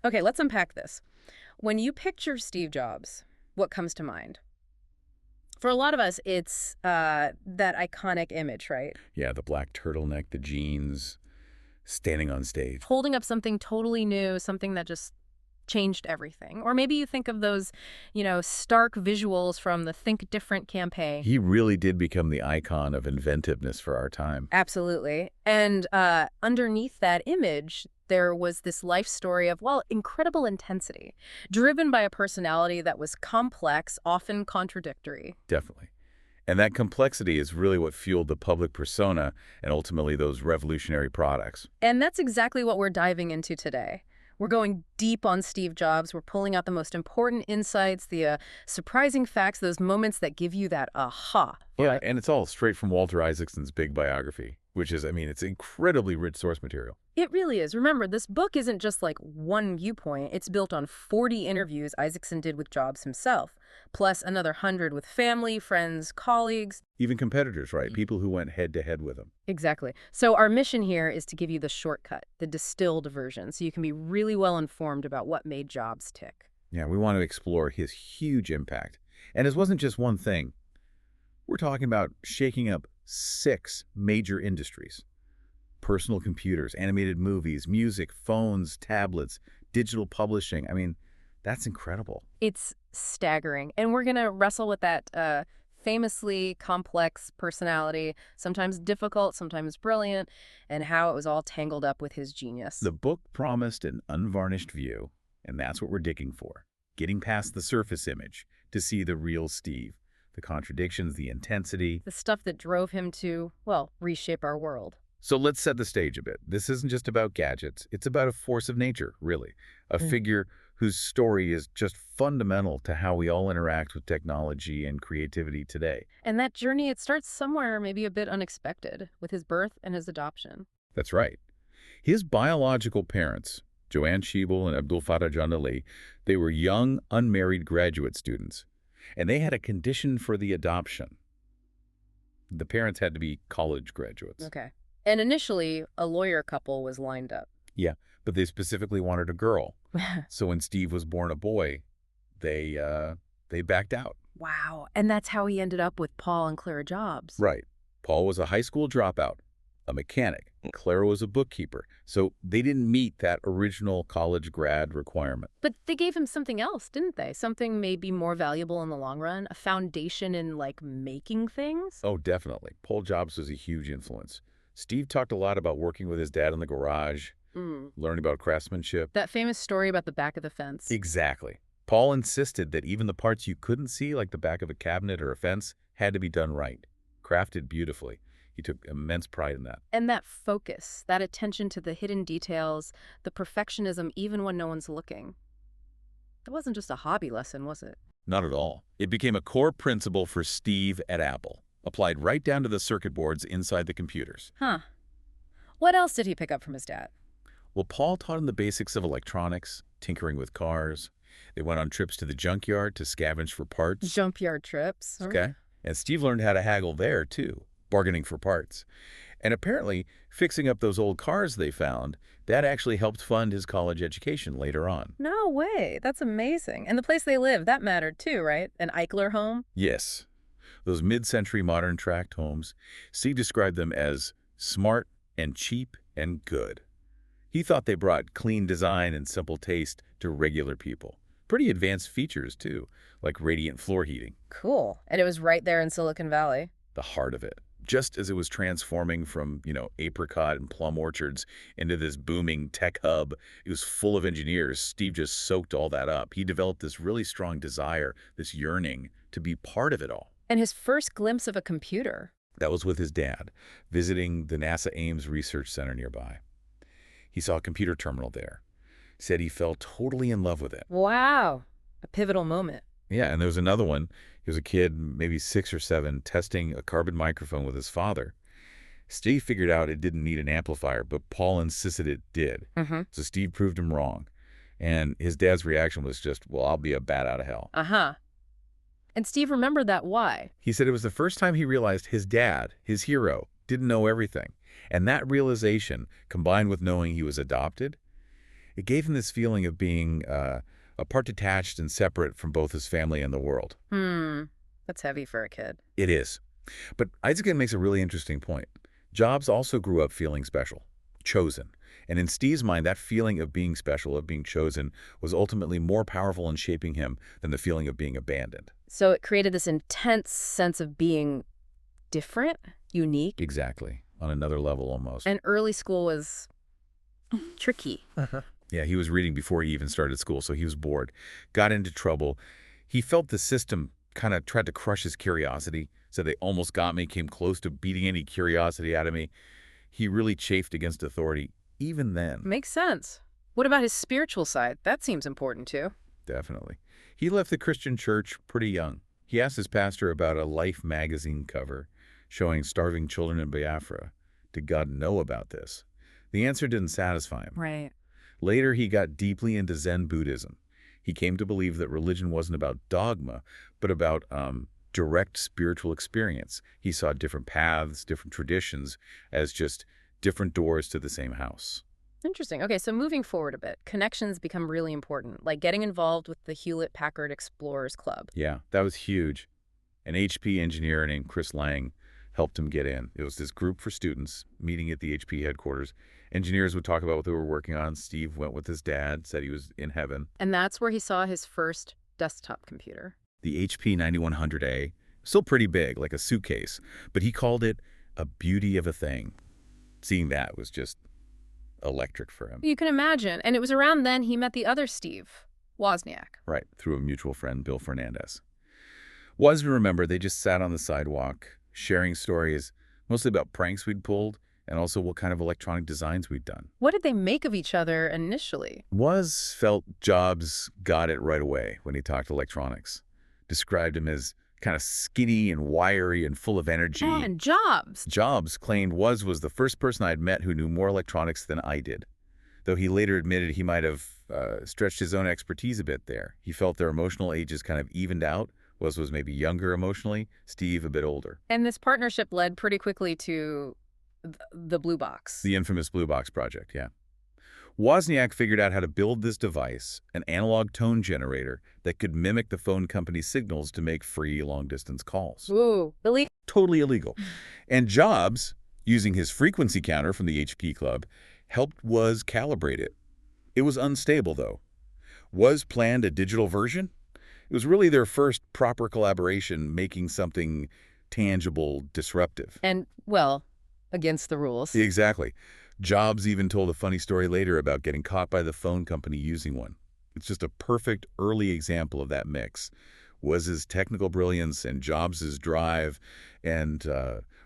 Okay, let's unpack this. When you picture Steve Jobs, what comes to mind? For a lot of us, it's that iconic image, right? Yeah, the black turtleneck, the jeans, standing on stage. Holding up something totally new, something that just changed everything. Or maybe you think of those, stark visuals from the Think Different campaign. He really did become the icon of inventiveness for our time. Absolutely. And underneath that image, there was this life story of, well, incredible intensity, driven by a personality that was complex, often contradictory. Definitely. And that complexity is really what fueled the public persona and ultimately those revolutionary products. And that's exactly what we're diving into today. We're going deep on Steve Jobs. We're pulling out the most important insights, the surprising facts, those moments that give you that aha. Yeah, and it's all straight from Walter Isaacson's big biography, which is, it's incredibly rich source material. It really is. Remember, this book isn't just like one viewpoint. It's built on 40 interviews Isaacson did with Jobs himself, plus another 100 with family, friends, colleagues. Even competitors, right? People who went head-to-head with him. Exactly. So our mission here is to give you the shortcut, the distilled version, so you can be really well informed about what made Jobs tick. Yeah, we want to explore his huge impact. And it wasn't just one thing. We're talking about shaking up 6 major industries. Personal computers, animated movies, music, phones, tablets, digital publishing. That's incredible. It's staggering. And we're going to wrestle with that famously complex personality, sometimes difficult, sometimes brilliant, and how it was all tangled up with his genius. The book promised an unvarnished view, and that's what we're digging for. Getting past the surface image to see the real Steve. The contradictions, the intensity. The stuff that drove him to, well, reshape our world. So let's set the stage a bit. This isn't just about gadgets. It's about a force of nature, really. A figure whose story is just fundamental to how we all interact with technology and creativity today. And that journey, it starts somewhere maybe a bit unexpected, with his birth and his adoption. That's right. His biological parents, Joanne Schiebel and Abdul Fattah John Ali, they were young, unmarried graduate students. And they had a condition for the adoption. The parents had to be college graduates. Okay. And initially, a lawyer couple was lined up. Yeah, but they specifically wanted a girl. So when Steve was born a boy, they backed out. Wow. And that's how he ended up with Paul and Clara Jobs. Right. Paul was a high school dropout, a mechanic. Clara was a bookkeeper. So they didn't meet that original college grad requirement. But they gave him something else, didn't they? Something maybe more valuable in the long run? A foundation in, making things? Oh, definitely. Paul Jobs was a huge influence. Steve talked a lot about working with his dad in the garage, learning about craftsmanship. That famous story about the back of the fence. Exactly. Paul insisted that even the parts you couldn't see, like the back of a cabinet or a fence, had to be done right, crafted beautifully. He took immense pride in that. And that focus, that attention to the hidden details, the perfectionism even when no one's looking. That wasn't just a hobby lesson, was it? Not at all. It became a core principle for Steve at Apple, applied right down to the circuit boards inside the computers. Huh. What else did he pick up from his dad? Well, Paul taught him the basics of electronics, tinkering with cars. They went on trips to the junkyard to scavenge for parts. Junkyard trips. Okay. And Steve learned how to haggle there, too, bargaining for parts. And apparently, fixing up those old cars they found, that actually helped fund his college education later on. No way. That's amazing. And the place they lived, that mattered too, right? An Eichler home? Yes. Those mid-century modern tract homes, Steve described them as smart and cheap and good. He thought they brought clean design and simple taste to regular people. Pretty advanced features, too, like radiant floor heating. Cool. And it was right there in Silicon Valley. The heart of it. Just as it was transforming from, apricot and plum orchards into this booming tech hub, it was full of engineers. Steve just soaked all that up. He developed this really strong desire, this yearning to be part of it all. And his first glimpse of a computer. That was with his dad, visiting the NASA Ames Research Center nearby. He saw a computer terminal there. Said he fell totally in love with it. Wow. A pivotal moment. Yeah, and there was another one. He was a kid, maybe 6 or 7, testing a carbon microphone with his father. Steve figured out it didn't need an amplifier, but Paul insisted it did. So Steve proved him wrong. And his dad's reaction was just, well, I'll be a bat out of hell. And Steve remembered that why. He said it was the first time he realized his dad, his hero, didn't know everything. And that realization, combined with knowing he was adopted, It gave him this feeling of being apart, detached, and separate from both his family and the world. That's heavy for a kid. It is. But Isaacson makes a really interesting point. Jobs also grew up feeling special, chosen. And in Steve's mind, that feeling of being special, of being chosen, was ultimately more powerful in shaping him than the feeling of being abandoned. So it created this intense sense of being different, unique. Exactly. On another level almost. And early school was tricky. Yeah, he was reading before he even started school, so he was bored, got into trouble. He felt the system kind of tried to crush his curiosity, so they almost got me, came close to beating any curiosity out of me. He really chafed against authority, even then. Makes sense. What about his spiritual side? That seems important too. Definitely. He left the Christian church pretty young. He asked his pastor about a Life magazine cover showing starving children in Biafra. Did God know about this? The answer didn't satisfy him. Right. Later, he got deeply into Zen Buddhism. He came to believe that religion wasn't about dogma, but about direct spiritual experience. He saw different paths, different traditions as just different doors to the same house. Interesting. Okay, so moving forward a bit, connections become really important, like getting involved with the Hewlett-Packard Explorers Club. Yeah, that was huge. An HP engineer named Chris Lang helped him get in. It was this group for students meeting at the HP headquarters. Engineers would talk about what they were working on. Steve went with his dad, said he was in heaven. And that's where he saw his first desktop computer. The HP 9100A, still pretty big, like a suitcase, but he called it a beauty of a thing. Seeing that was just electric for him. You can imagine. And it was around then he met the other Steve, Wozniak. Right, through a mutual friend, Bill Fernandez. Wasn't remember, they just sat on the sidewalk, sharing stories, mostly about pranks we'd pulled, and also what kind of electronic designs we'd done. What did they make of each other initially? Was felt Jobs got it right away when he talked electronics. Described him as kind of skinny and wiry and full of energy. And Jobs. Jobs claimed was the first person I'd met who knew more electronics than I did, though he later admitted he might have stretched his own expertise a bit there. He felt their emotional ages kind of evened out. Was maybe younger emotionally, Steve a bit older. And this partnership led pretty quickly to the Blue Box. The infamous Blue Box project, yeah. Wozniak figured out how to build this device, an analog tone generator that could mimic the phone company's signals to make free long-distance calls. Ooh, illegal. Totally illegal. And Jobs, using his frequency counter from the HP Club, helped Woz calibrate it. It was unstable, though. Woz planned a digital version. It was really their first proper collaboration, making something tangible, disruptive. And, well, against the rules. Exactly. Jobs even told a funny story later about getting caught by the phone company using one. It's just a perfect early example of that mix. Woz's technical brilliance and Jobs' drive and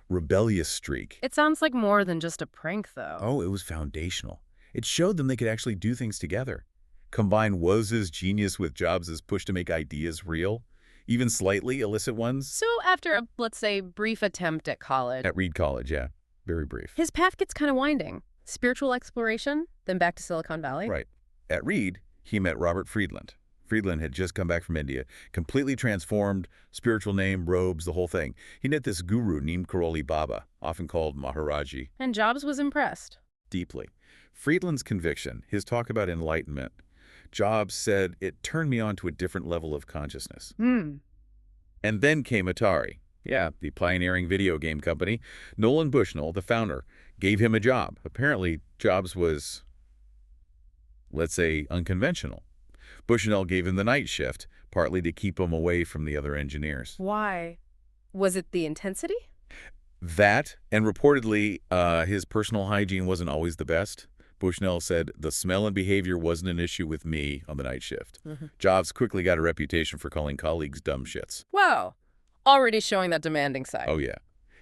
rebellious streak. It sounds like more than just a prank, though. Oh, it was foundational. It showed them they could actually do things together. Combine Woz's genius with Jobs' push to make ideas real, even slightly illicit ones. So after a, let's say, brief attempt at college. At Reed College, yeah. Very brief. His path gets kind of winding. Spiritual exploration, then back to Silicon Valley. Right. At Reed, he met Robert Friedland. Friedland had just come back from India, completely transformed, spiritual name, robes, the whole thing. He met this guru named Karoli Baba, often called Maharaji. And Jobs was impressed. Deeply. Friedland's conviction, his talk about enlightenment, Jobs said it turned me on to a different level of consciousness. And then came Atari. Yeah, the pioneering video game company. Nolan Bushnell, the founder, gave him a job. Apparently, Jobs was, let's say, unconventional. Bushnell gave him the night shift, partly to keep him away from the other engineers. Why? Was it the intensity? That, and reportedly, his personal hygiene wasn't always the best. Bushnell said the smell and behavior wasn't an issue with me on the night shift. Jobs quickly got a reputation for calling colleagues dumb shits. Wow. Already showing that demanding side. Oh, yeah.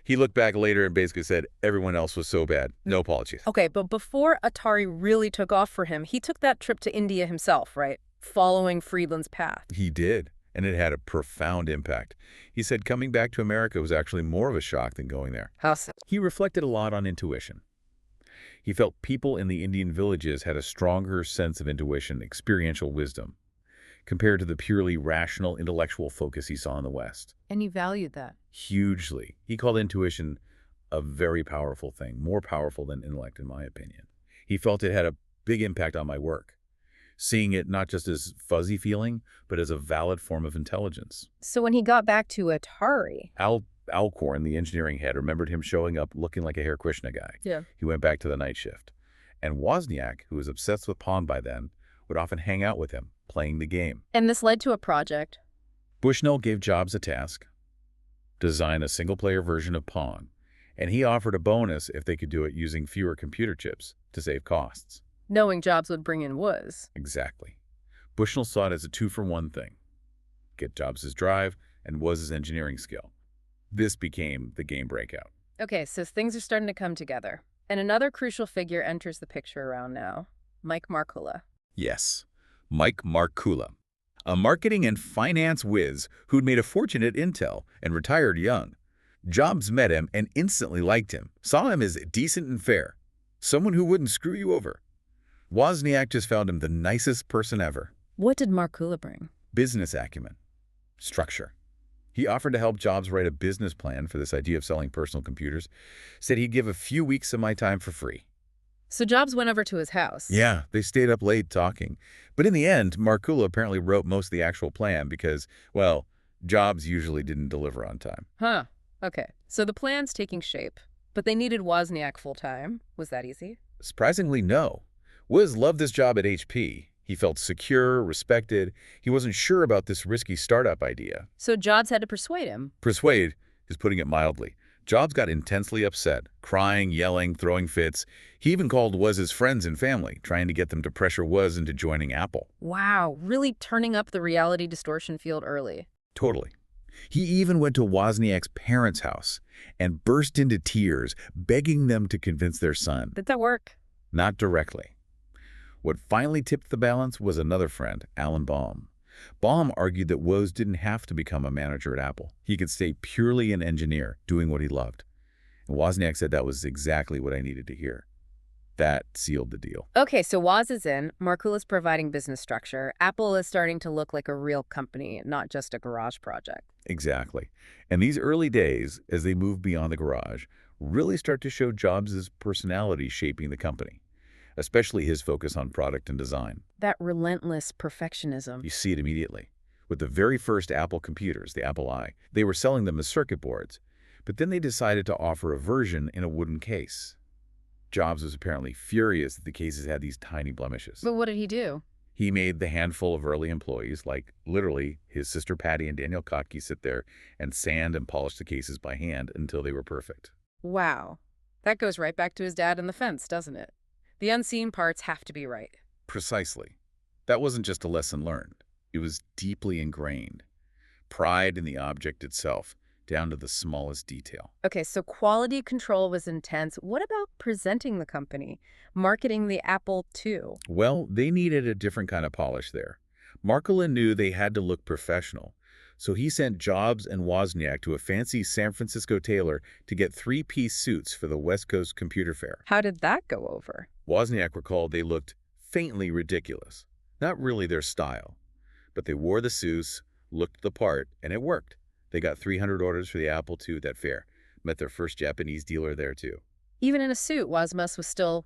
He looked back later and basically said everyone else was so bad. No apologies. Okay, but before Atari really took off for him, he took that trip to India himself, right? Following Friedland's path. He did, and it had a profound impact. He said coming back to America was actually more of a shock than going there. How so? He reflected a lot on intuition. He felt people in the Indian villages had a stronger sense of intuition, experiential wisdom, compared to the purely rational, intellectual focus he saw in the West. And he valued that. Hugely. He called intuition a very powerful thing, more powerful than intellect, in my opinion. He felt it had a big impact on my work. seeing it not just as fuzzy feeling, but as a valid form of intelligence. So when he got back to Atari. Alcorn, the engineering head, remembered him showing up looking like a Hare Krishna guy. Yeah. He went back to the night shift. And Wozniak, who was obsessed with Pong by then, would often hang out with him, playing the game. And this led to a project. Bushnell gave Jobs a task: design a single-player version of Pong, and he offered a bonus if they could do it using fewer computer chips to save costs. Knowing Jobs would bring in Woz. Exactly. Bushnell saw it as a two-for-one thing: get Jobs' drive and Woz's engineering skill. This became the game breakout. Okay, so things are starting to come together. And another crucial figure enters the picture around now, Mike Markkula. Yes, Mike Markkula, a marketing and finance whiz who'd made a fortune at Intel and retired young. Jobs met him and instantly liked him, saw him as decent and fair, someone who wouldn't screw you over. Wozniak just found him the nicest person ever. What did Markkula bring? Business acumen. Structure. He offered to help Jobs write a business plan for this idea of selling personal computers, said he'd give a few weeks of my time for free. So Jobs went over to his house. Yeah, they stayed up late talking. But in the end, Markkula apparently wrote most of the actual plan because, well, Jobs usually didn't deliver on time. Huh. Okay. So the plan's taking shape, but they needed Wozniak full-time. Was that easy? Surprisingly, no. Woz loved his job at HP. He felt secure, respected. He wasn't sure about this risky startup idea. So Jobs had to persuade him. Persuade is putting it mildly. Jobs got intensely upset, crying, yelling, throwing fits. He even called Woz's friends and family, trying to get them to pressure Woz into joining Apple. Wow, really turning up the reality distortion field early. Totally. He even went to Wozniak's parents' house and burst into tears, begging them to convince their son. Did that work? Not directly. What finally tipped the balance was another friend, Alan Baum. Baum argued that Woz didn't have to become a manager at Apple. He could stay purely an engineer, doing what he loved. And Wozniak said that was exactly what I needed to hear. That sealed the deal. Okay, so Woz is in, Markkula's providing business structure. Apple is starting to look like a real company, not just a garage project. Exactly. And these early days, as they move beyond the garage, really start to show Jobs' personality shaping the company, especially his focus on product and design. That relentless perfectionism. You see it immediately. With the very first Apple computers, the Apple I, they were selling them as circuit boards, but then they decided to offer a version in a wooden case. Jobs was apparently furious that the cases had these tiny blemishes. But what did he do? He made the handful of early employees, like literally his sister Patty and Daniel Kotke, sit there and sand and polish the cases by hand until they were perfect. Wow. That goes right back to his dad and the fence, doesn't it? The unseen parts have to be right. Precisely. That wasn't just a lesson learned. It was deeply ingrained. Pride in the object itself, down to the smallest detail. Okay, so quality control was intense. What about presenting the company, marketing the Apple II? Well, they needed a different kind of polish there. Markkula knew they had to look professional, so he sent Jobs and Wozniak to a fancy San Francisco tailor to get three-piece suits for the West Coast Computer Fair. How did that go over? Wozniak recalled they looked faintly ridiculous. Not really their style. But they wore the suits, looked the part, and it worked. They got 300 orders for the Apple II at that fair. Met their first Japanese dealer there, too. Even in a suit, Wozmus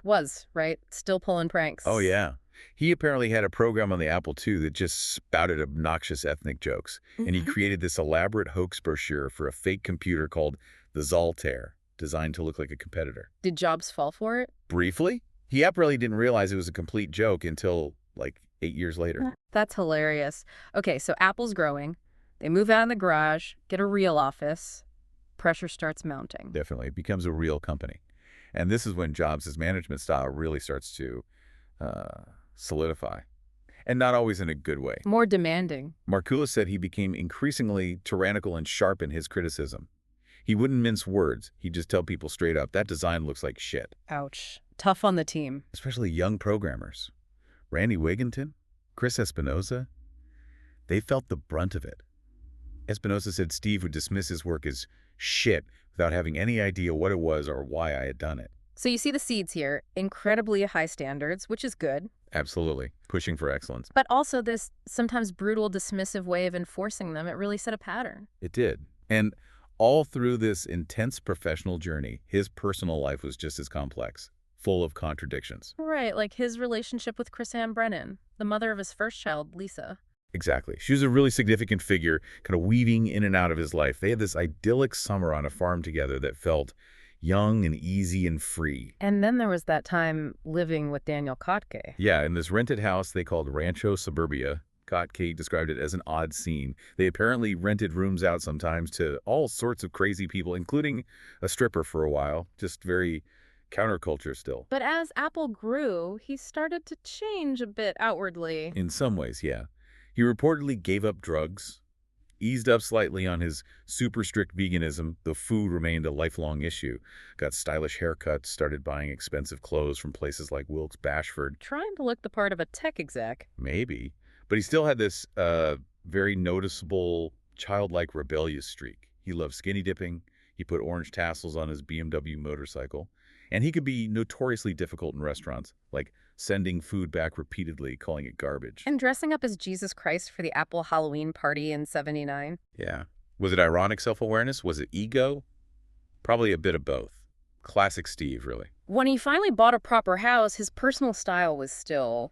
was, right? Still pulling pranks. Oh, yeah. He apparently had a program on the Apple II that just spouted obnoxious ethnic jokes. And he created this elaborate hoax brochure for a fake computer called the Zaltair, designed to look like a competitor. Did Jobs fall for it? Briefly? He apparently didn't realize it was a complete joke until, like, 8 years later. That's hilarious. Okay, so Apple's growing. They move out in the garage, get a real office. Pressure starts mounting. Definitely. It becomes a real company. And this is when Jobs' management style really starts to solidify. And not always in a good way. More demanding. Markkula said he became increasingly tyrannical and sharp in his criticism. He wouldn't mince words. He'd just tell people straight up, that design looks like shit. Ouch. Tough on the team. Especially young programmers. Randy Wigginton, Chris Espinosa, they felt the brunt of it. Espinosa said Steve would dismiss his work as shit without having any idea what it was or why I had done it. So you see the seeds here, incredibly high standards, which is good. Absolutely. Pushing for excellence. But also this sometimes brutal, dismissive way of enforcing them, it really set a pattern. It did. And all through this intense professional journey, his personal life was just as complex. full of contradictions. Right, like his relationship with Chris Ann Brennan, the mother of his first child, Lisa. Exactly. She was a really significant figure, kind of weaving in and out of his life. They had this idyllic summer on a farm together that felt young and easy and free. And then there was that time living with Daniel Kotke. Yeah, in this rented house they called Rancho Suburbia, Kotke described it as an odd scene. They apparently rented rooms out sometimes to all sorts of crazy people, including a stripper for a while, just very counterculture still. But as Apple grew, he started to change a bit outwardly. In some ways, yeah. He reportedly gave up drugs, eased up slightly on his super strict veganism, though food remained a lifelong issue, got stylish haircuts, started buying expensive clothes from places like Wilkes-Bashford. Trying to look the part of a tech exec. Maybe. But he still had this very noticeable, childlike rebellious streak. He loved skinny dipping. He put orange tassels on his BMW motorcycle. And he could be notoriously difficult in restaurants, like sending food back repeatedly, calling it garbage. And dressing up as Jesus Christ for the Apple Halloween party in '79. Yeah. Was it ironic self-awareness? Was it ego? Probably a bit of both. Classic Steve, really. When he finally bought a proper house, his personal style was still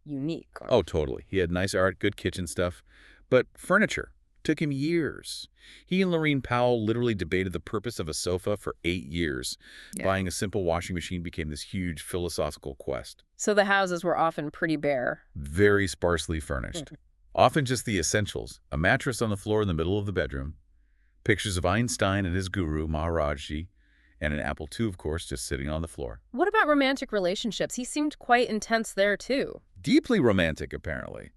unique. Oh, totally. He had nice art, good kitchen stuff. But furniture took him years. He and Lorene Powell literally debated the purpose of a sofa for 8 years. Yeah. Buying a simple washing machine became this huge philosophical quest. So the houses were often pretty bare. Very sparsely furnished. Often just the essentials. A mattress on the floor in the middle of the bedroom. Pictures of Einstein and his guru, Maharajji. And an Apple II, of course, just sitting on the floor. What about romantic relationships? He seemed quite intense there, too. Deeply romantic, apparently.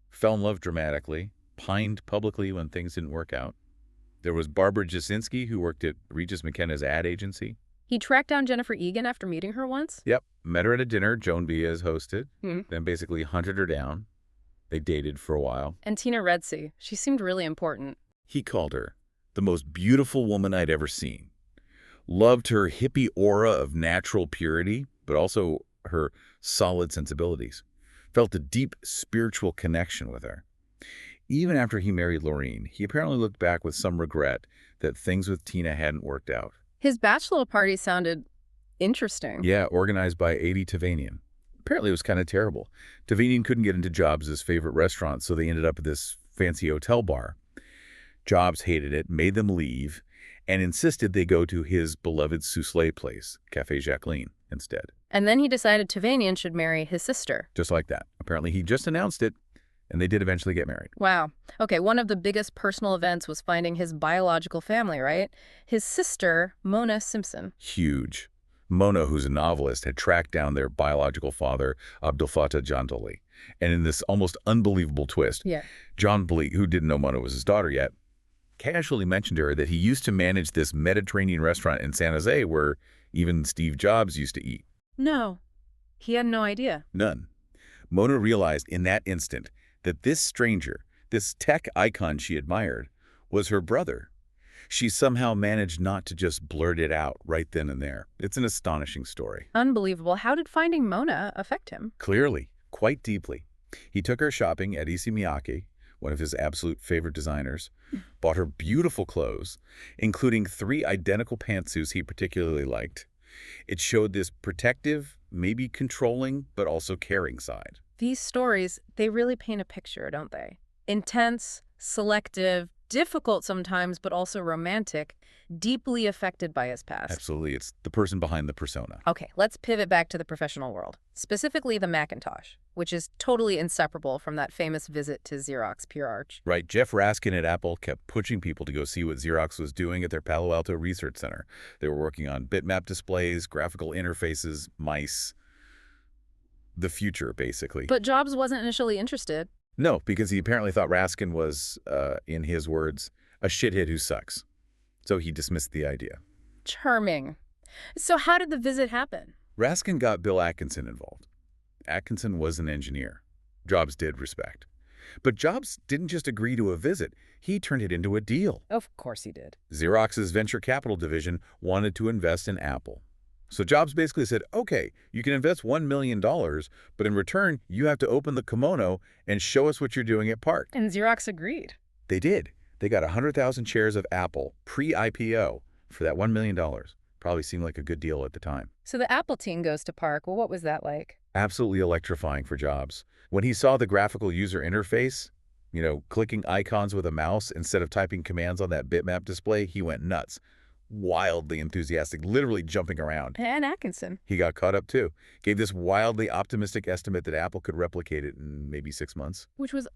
Fell in love dramatically. Pined publicly when things didn't work out. There was Barbara Jasinski, who worked at Regis McKenna's ad agency. He tracked down Jennifer Egan after meeting her once? Yep. Met her at a dinner Joan Baez hosted, Hmm. then basically hunted her down. They dated for a while. And Tina Redsey. She seemed really important. He called her the most beautiful woman I'd ever seen. Loved her hippie aura of natural purity, but also her solid sensibilities. Felt a deep spiritual connection with her. Even after he married Lorene, he apparently looked back with some regret that things with Tina hadn't worked out. His bachelor party sounded interesting. Yeah, organized by Adi Tavanian. Apparently it was kind of terrible. Tavanian couldn't get into Jobs' favorite restaurant, so they ended up at this fancy hotel bar. Jobs hated it, made them leave, and insisted they go to his beloved soufflé place, Café Jacqueline, instead. And then he decided Tavanian should marry his sister. Just like that. Apparently he just announced it, and they did eventually get married. Wow. Okay, one of the biggest personal events was finding his biological family, right? His sister, Mona Simpson. Huge. Mona, who's a novelist, had tracked down their biological father, Abdul Fattah Jandali. And in this almost unbelievable twist, Yeah. John Bleak, who didn't know Mona was his daughter yet, casually mentioned to her that he used to manage this Mediterranean restaurant in San Jose where even Steve Jobs used to eat. No. He had no idea. None. Mona realized in that instant that this stranger, this tech icon she admired, was her brother. She somehow managed not to just blurt it out right then and there. It's an astonishing story. Unbelievable. How did finding Mona affect him? Clearly, quite deeply. He took her shopping at Issey Miyake, one of his absolute favorite designers, bought her beautiful clothes, including 3 identical pantsuits he particularly liked. It showed this protective, maybe controlling, but also caring side. These stories, they really paint a picture, don't they? Intense, selective, difficult sometimes, but also romantic, deeply affected by his past. Absolutely. It's the person behind the persona. Okay, let's pivot back to the professional world, specifically the Macintosh, which is totally inseparable from that famous visit to Xerox Pure Arch. Right. Jeff Raskin at Apple kept pushing people to go see what Xerox was doing at their Palo Alto Research Center. They were working on bitmap displays, graphical interfaces, mice. The future, basically. But Jobs wasn't initially interested. No, because he apparently thought Raskin was, in his words, a shithead who sucks. So he dismissed the idea. Charming. So how did the visit happen? Raskin got Bill Atkinson involved. Atkinson was an engineer. Jobs did respect. But Jobs didn't just agree to a visit. He turned it into a deal. Of course he did. Xerox's venture capital division wanted to invest in Apple. So Jobs basically said, okay, you can invest $1 million, but in return, you have to open the kimono and show us what you're doing at Park. And Xerox agreed. They did. They got 100,000 shares of Apple pre-IPO for that $1 million, Probably seemed like a good deal at the time. So the Apple team goes to Park. Well, what was that like? Absolutely electrifying for Jobs. When he saw the graphical user interface, clicking icons with a mouse instead of typing commands on that bitmap display, he went nuts. Wildly enthusiastic, literally jumping around. And Atkinson. He got caught up too. Gave this wildly optimistic estimate that Apple could replicate it in maybe 6 months. Which was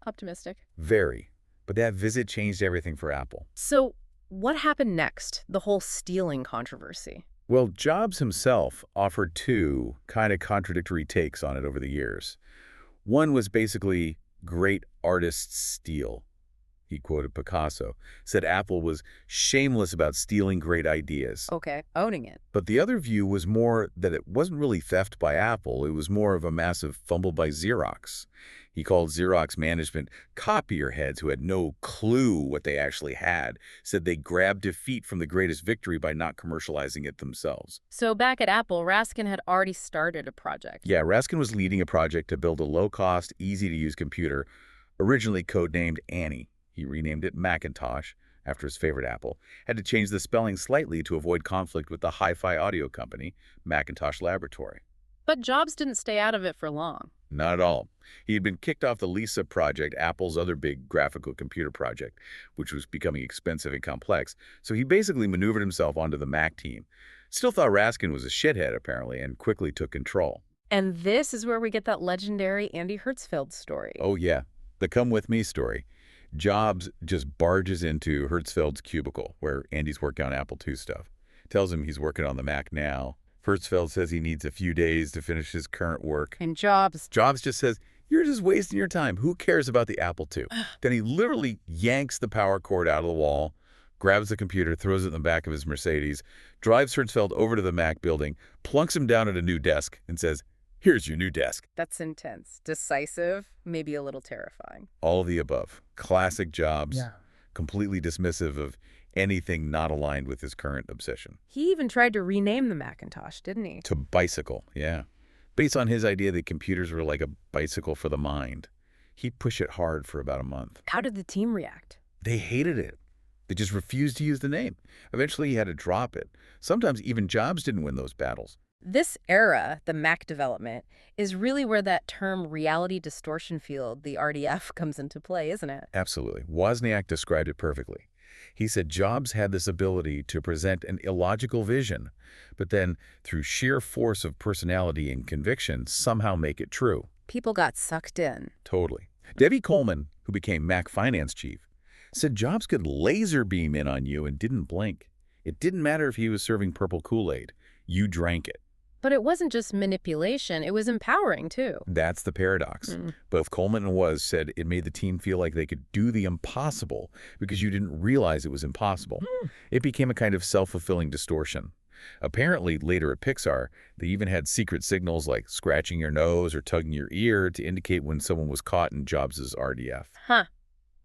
optimistic. Very. But that visit changed everything for Apple. So what happened next? The whole stealing controversy. Well, Jobs himself offered two kind of contradictory takes on it over the years. One was basically great artists steal. He quoted Picasso, said Apple was shameless about stealing great ideas. Okay, owning it. But the other view was more that it wasn't really theft by Apple. It was more of a massive fumble by Xerox. He called Xerox management copier heads who had no clue what they actually had, said they grabbed defeat from the greatest victory by not commercializing it themselves. So back at Apple, Raskin had already started a project. Yeah, Raskin was leading a project to build a low-cost, easy-to-use computer, originally codenamed Annie. He renamed it Macintosh, after his favorite Apple, had to change the spelling slightly to avoid conflict with the hi-fi audio company, Macintosh Laboratory. But Jobs didn't stay out of it for long. Not at all. He had been kicked off the Lisa project, Apple's other big graphical computer project, which was becoming expensive and complex, so he basically maneuvered himself onto the Mac team. Still thought Raskin was a shithead, apparently, and quickly took control. And this is where we get that legendary Andy Hertzfeld story. Oh, yeah. The come with me story. Jobs just barges into Hertzfeld's cubicle, where Andy's working on Apple II stuff. Tells him he's working on the Mac now. Hertzfeld says he needs a few days to finish his current work. And Jobs just says, "You're just wasting your time. Who cares about the Apple II?" Then he literally yanks the power cord out of the wall, grabs the computer, throws it in the back of his Mercedes, drives Hertzfeld over to the Mac building, plunks him down at a new desk, and says, "Here's your new desk." That's intense. Decisive, maybe a little terrifying. All of the above. Classic Jobs. Yeah. Completely dismissive of anything not aligned with his current obsession. He even tried to rename the Macintosh, didn't he? To bicycle, yeah. Based on his idea that computers were like a bicycle for the mind. He'd push it hard for about a month. How did the team react? They hated it. They just refused to use the name. Eventually, he had to drop it. Sometimes even Jobs didn't win those battles. This era, the Mac development, is really where that term reality distortion field, the RDF, comes into play, isn't it? Absolutely. Wozniak described it perfectly. He said Jobs had this ability to present an illogical vision, but then, through sheer force of personality and conviction, somehow make it true. People got sucked in. Totally. Debbie Coleman, who became Mac finance chief, said Jobs could laser beam in on you and didn't blink. It didn't matter if he was serving purple Kool-Aid. You drank it. But it wasn't just manipulation, it was empowering, too. That's the paradox. Both Coleman and Woz said it made the team feel like they could do the impossible because you didn't realize it was impossible. It became a kind of self-fulfilling distortion. Apparently, later at Pixar, they even had secret signals like scratching your nose or tugging your ear to indicate when someone was caught in Jobs' RDF. Huh.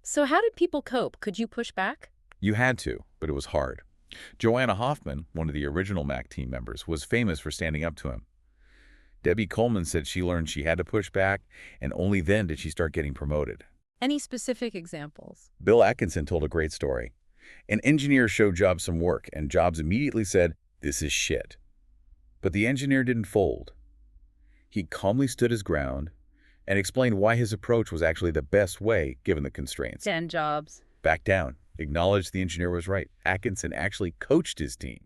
So how did people cope? Could you push back? You had to, but it was hard. Joanna Hoffman, one of the original Mac team members, was famous for standing up to him. Debbie Coleman said she learned she had to push back, and only then did she start getting promoted. Any specific examples? Bill Atkinson told a great story. An engineer showed Jobs some work, and Jobs immediately said, "This is shit." But the engineer didn't fold. He calmly stood his ground and explained why his approach was actually the best way given the constraints. Dan Jobs. Back down. Acknowledged the engineer was right. Atkinson actually coached his team.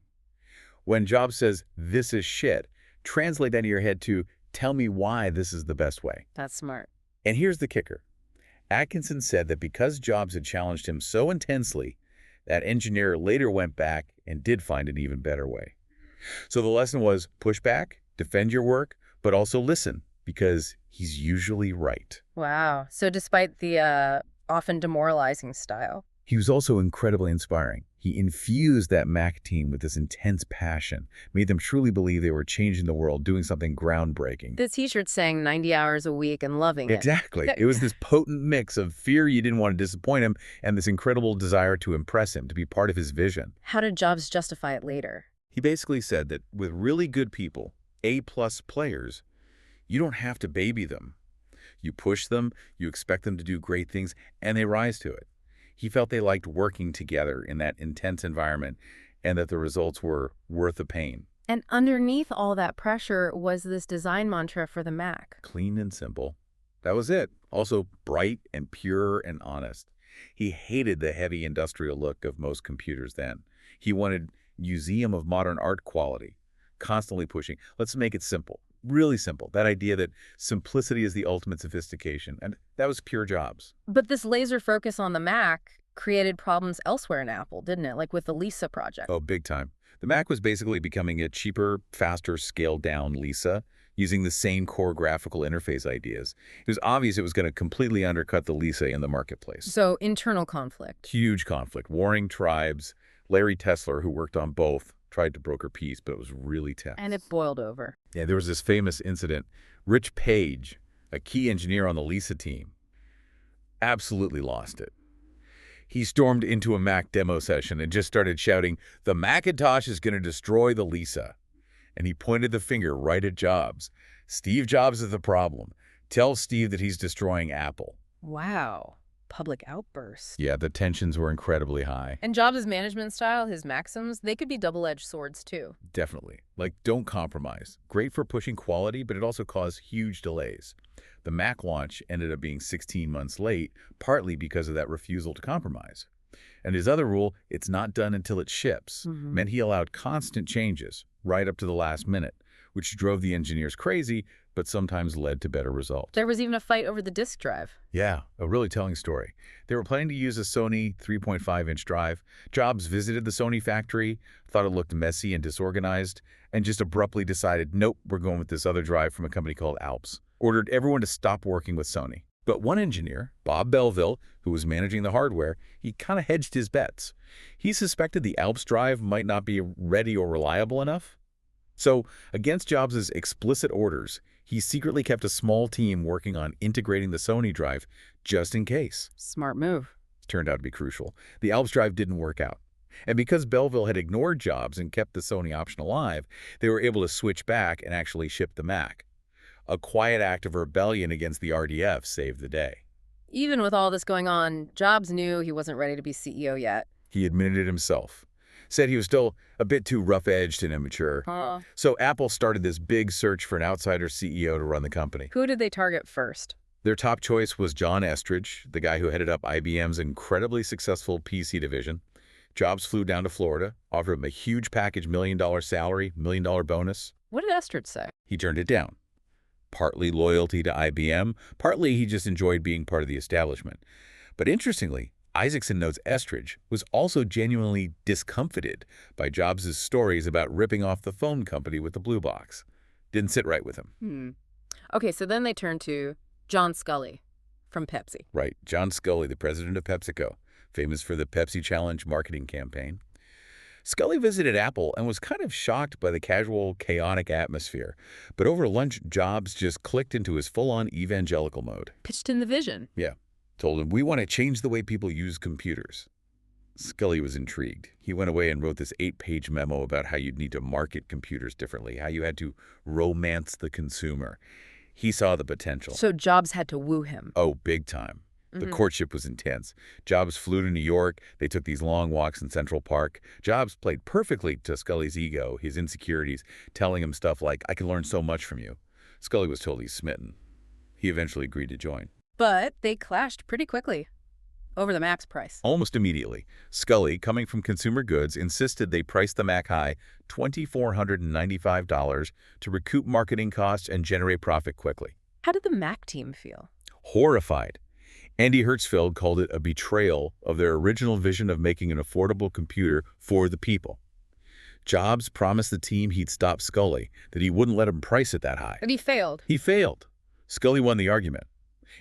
When Jobs says, "This is shit," translate that in your head to, "Tell me why this is the best way." That's smart. And here's the kicker. Atkinson said that because Jobs had challenged him so intensely, that engineer later went back and did find an even better way. So the lesson was push back, defend your work, but also listen, because he's usually right. Wow. So despite the often demoralizing style. He was also incredibly inspiring. He infused that Mac team with this intense passion, made them truly believe they were changing the world, doing something groundbreaking. The t-shirt saying 90 hours a week and loving it. Exactly. It was this potent mix of fear you didn't want to disappoint him and this incredible desire to impress him, to be part of his vision. How did Jobs justify it later? He basically said that with really good people, A-plus players, you don't have to baby them. You push them, you expect them to do great things, and they rise to it. He felt they liked working together in that intense environment, and that the results were worth the pain. And underneath all that pressure was this design mantra for the Mac. Clean and simple. That was it. Also bright and pure and honest. He hated the heavy industrial look of most computers then. He wanted museum of modern art quality, constantly pushing, let's make it simple, really simple. That idea that simplicity is the ultimate sophistication, and that was pure Jobs. But this laser focus on the Mac created problems elsewhere in Apple, didn't it? Like with the Lisa project. Oh, big time. The Mac was basically becoming a cheaper, faster, scaled-down Lisa, using the same core graphical interface ideas. It was obvious it was going to completely undercut the Lisa in the marketplace. So internal conflict. Huge conflict, warring tribes. Larry Tesler, who worked on both, tried to broker peace, but it was really tense. And it boiled over. Yeah, there was this famous incident. Rich Page, a key engineer on the Lisa team, absolutely lost it. He stormed into a Mac demo session and just started shouting, "The Macintosh is going to destroy the Lisa." And he pointed the finger right at Jobs. "Steve Jobs is the problem. Tell Steve that he's destroying Apple." Wow. Public outburst. Yeah, the tensions were incredibly high. And Jobs' management style, his maxims, they could be double-edged swords too. Definitely. Like, don't compromise. Great for pushing quality, but it also caused huge delays. The Mac launch ended up being 16 months late, partly because of that refusal to compromise. And his other rule, it's not done until it ships, meant he allowed constant changes, right up to the last minute, which drove the engineers crazy, but sometimes led to better results. There was even a fight over the disk drive. Yeah, a really telling story. They were planning to use a Sony 3.5-inch drive. Jobs visited the Sony factory, thought it looked messy and disorganized, and just abruptly decided, nope, we're going with this other drive from a company called Alps. Ordered everyone to stop working with Sony. But one engineer, Bob Belleville, who was managing the hardware, he kind of hedged his bets. He suspected the Alps drive might not be ready or reliable enough. So, against Jobs' explicit orders, he secretly kept a small team working on integrating the Sony drive just in case. Smart move. Turned out to be crucial. The Alps drive didn't work out. And because Belleville had ignored Jobs and kept the Sony option alive, they were able to switch back and actually ship the Mac. A quiet act of rebellion against the RDF saved the day. Even with all this going on, Jobs knew he wasn't ready to be CEO yet. He admitted it himself. Said he was still a bit too rough-edged and immature. So Apple started this big search for an outsider CEO to run the company. Who did they target first? Their top choice was John Estridge, the guy who headed up IBM's incredibly successful PC division. Jobs flew down to Florida, offered him a huge package, $1 million salary, $1 million bonus. What did Estridge say? He turned it down. Partly loyalty to IBM, partly he just enjoyed being part of the establishment. But interestingly, Isaacson notes Estridge was also genuinely discomfited by Jobs' stories about ripping off the phone company with the blue box. Didn't sit right with him. Okay, so then they turned to John Scully from Pepsi. Right, John Scully, the president of PepsiCo, famous for the Pepsi Challenge marketing campaign. Scully visited Apple and was kind of shocked by the casual, chaotic atmosphere. But over lunch, Jobs just clicked into his full-on evangelical mode. Pitched in the vision. Yeah. Told him, we want to change the way people use computers. Scully was intrigued. He went away and wrote this 8-page memo about how you'd need to market computers differently, how you had to romance the consumer. He saw the potential. So Jobs had to woo him. Oh, big time. The courtship was intense. Jobs flew to New York. They took these long walks in Central Park. Jobs played perfectly to Scully's ego, his insecurities, telling him stuff like, I can learn so much from you. Scully was totally smitten. He eventually agreed to join. But they clashed pretty quickly over the Mac's price. Almost immediately. Scully, coming from consumer goods, insisted they price the Mac high $2,495 to recoup marketing costs and generate profit quickly. How did the Mac team feel? Horrified. Andy Hertzfeld called it a betrayal of their original vision of making an affordable computer for the people. Jobs promised the team he'd stop Scully, that he wouldn't let him price it that high. And he failed. He failed. Scully won the argument.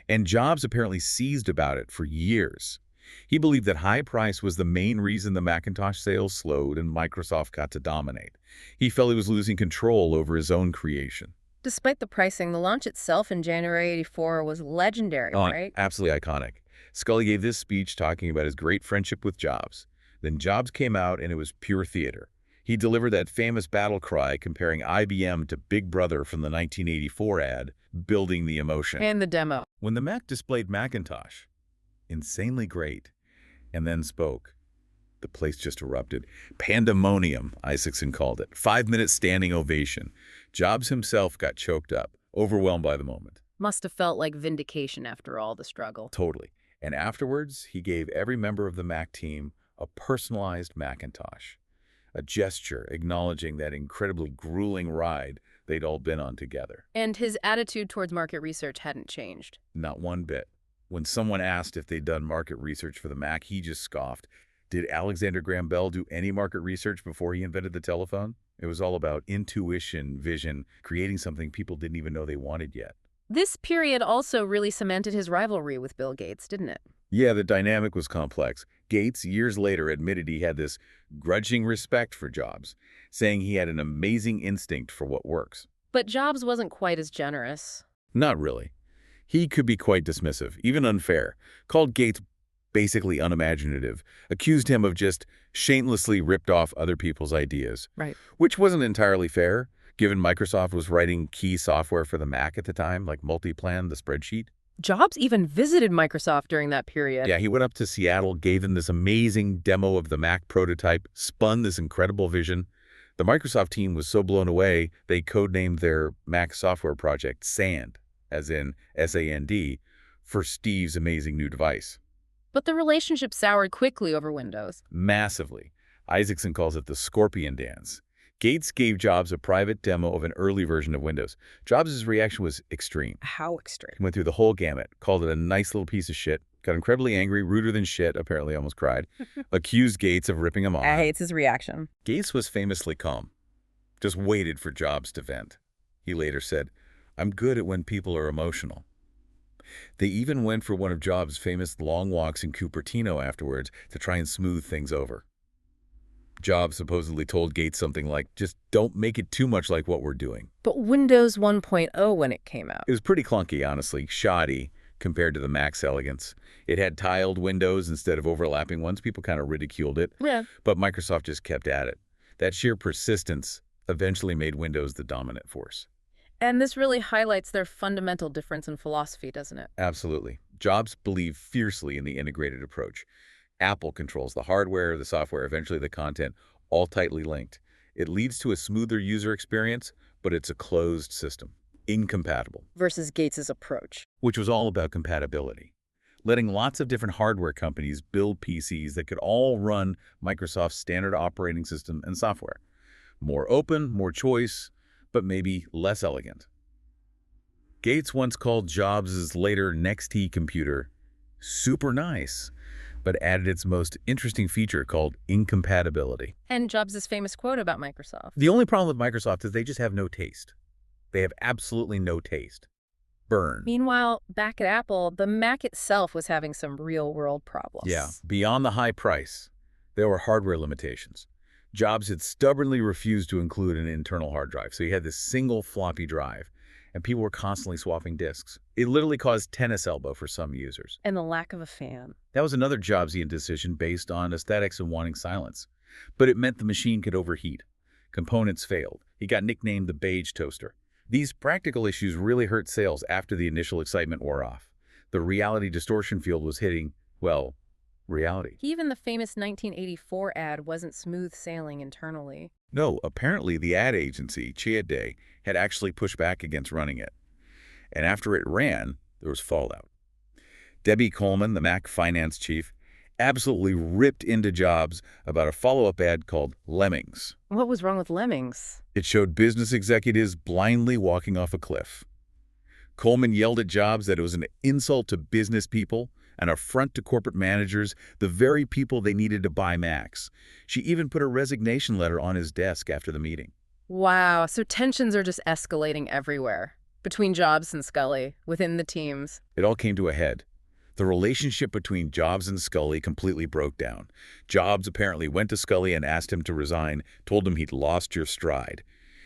And Jobs apparently seized about it for years. He believed that high price was the main reason the Macintosh sales slowed and Microsoft got to dominate. He felt he was losing control over his own creation. Despite the pricing, the launch itself in January '84 was legendary, right? Absolutely iconic. Scully gave this speech talking about his great friendship with Jobs. Then Jobs came out and it was pure theater. He delivered that famous battle cry comparing IBM to Big Brother from the 1984 ad, building the emotion. And the demo. When the Mac displayed Macintosh, insanely great, and then spoke, The place just erupted. Pandemonium, Isaacson called it. 5-minute standing ovation. Jobs himself got choked up, overwhelmed by the moment. Must have felt like vindication after all the struggle. Totally. And afterwards, he gave every member of the Mac team a personalized Macintosh, a gesture acknowledging that incredibly grueling ride they'd all been on together. And his attitude towards market research hadn't changed. Not one bit. When someone asked if they'd done market research for the Mac, he just scoffed. Did Alexander Graham Bell do any market research before he invented the telephone? It was all about intuition, vision, creating something people didn't even know they wanted yet. This period also really cemented his rivalry with Bill Gates, didn't it? Yeah, the dynamic was complex. Gates, years later, admitted he had this grudging respect for Jobs, saying he had an amazing instinct for what works. But Jobs wasn't quite as generous. Not really. He could be quite dismissive, even unfair, called Gates basically unimaginative, accused him of just shamelessly ripped off other people's ideas. Right. Which wasn't entirely fair, given Microsoft was writing key software for the Mac at the time, like Multiplan, the spreadsheet. Jobs even visited Microsoft during that period. Yeah, he went up to Seattle, gave them this amazing demo of the Mac prototype, spun this incredible vision. The Microsoft team was so blown away, they codenamed their Mac software project SAND, as in S-A-N-D, for Steve's amazing new device. But the relationship soured quickly over Windows. Massively. Isaacson calls it the scorpion dance. Gates gave Jobs a private demo of an early version of Windows. Jobs' reaction was extreme. How extreme? He went through the whole gamut, called it a nice little piece of shit, got incredibly angry, ruder than shit, apparently almost cried, accused Gates of ripping him off. I hate his reaction. Gates was famously calm, just waited for Jobs to vent. He later said, "I'm good at when people are emotional." They even went for one of Jobs' famous long walks in Cupertino afterwards to try and smooth things over. Jobs supposedly told Gates something like, just don't make it too much like what we're doing. But Windows 1.0 when it came out. It was pretty clunky, honestly, shoddy compared to the Mac's elegance. It had tiled windows instead of overlapping ones. People kind of ridiculed it. Yeah. But Microsoft just kept at it. That sheer persistence eventually made Windows the dominant force. And this really highlights their fundamental difference in philosophy, doesn't it? Absolutely. Jobs believed fiercely in the integrated approach. Apple controls the hardware, the software, eventually the content, all tightly linked. It leads to a smoother user experience, but it's a closed system, incompatible. Versus Gates's approach. Which was all about compatibility. Letting lots of different hardware companies build PCs that could all run Microsoft's standard operating system and software. More open, more choice, but maybe less elegant. Gates once called Jobs' later NXT computer super nice, but added its most interesting feature called incompatibility. And Jobs' famous quote about Microsoft. The only problem with Microsoft is they just have no taste. They have absolutely no taste. Burn. Meanwhile, back at Apple, the Mac itself was having some real-world problems. Yeah, beyond the high price, there were hardware limitations. Jobs had stubbornly refused to include an internal hard drive, so he had this single floppy drive, and people were constantly swapping disks. It literally caused tennis elbow for some users. And the lack of a fan. That was another Jobsian decision based on aesthetics and wanting silence. But it meant the machine could overheat. Components failed. He got nicknamed the beige toaster. These practical issues really hurt sales after the initial excitement wore off. The reality distortion field was hitting, well, reality. Even the famous 1984 ad wasn't smooth sailing internally. No, apparently the ad agency, Chiat had actually pushed back against running it. And after it ran, there was fallout. Debbie Coleman, the Mac finance chief, absolutely ripped into Jobs about a follow-up ad called Lemmings. What was wrong with Lemmings? It showed business executives blindly walking off a cliff. Coleman yelled at Jobs that it was an insult to business people, an affront to corporate managers, the very people they needed to buy Macs. She even put a resignation letter on his desk after the meeting. Wow, so tensions are just escalating everywhere. Between Jobs and Scully, within the teams. It all came to a head. The relationship between Jobs and Scully completely broke down. Jobs apparently went to Scully and asked him to resign, told him he'd lost your stride.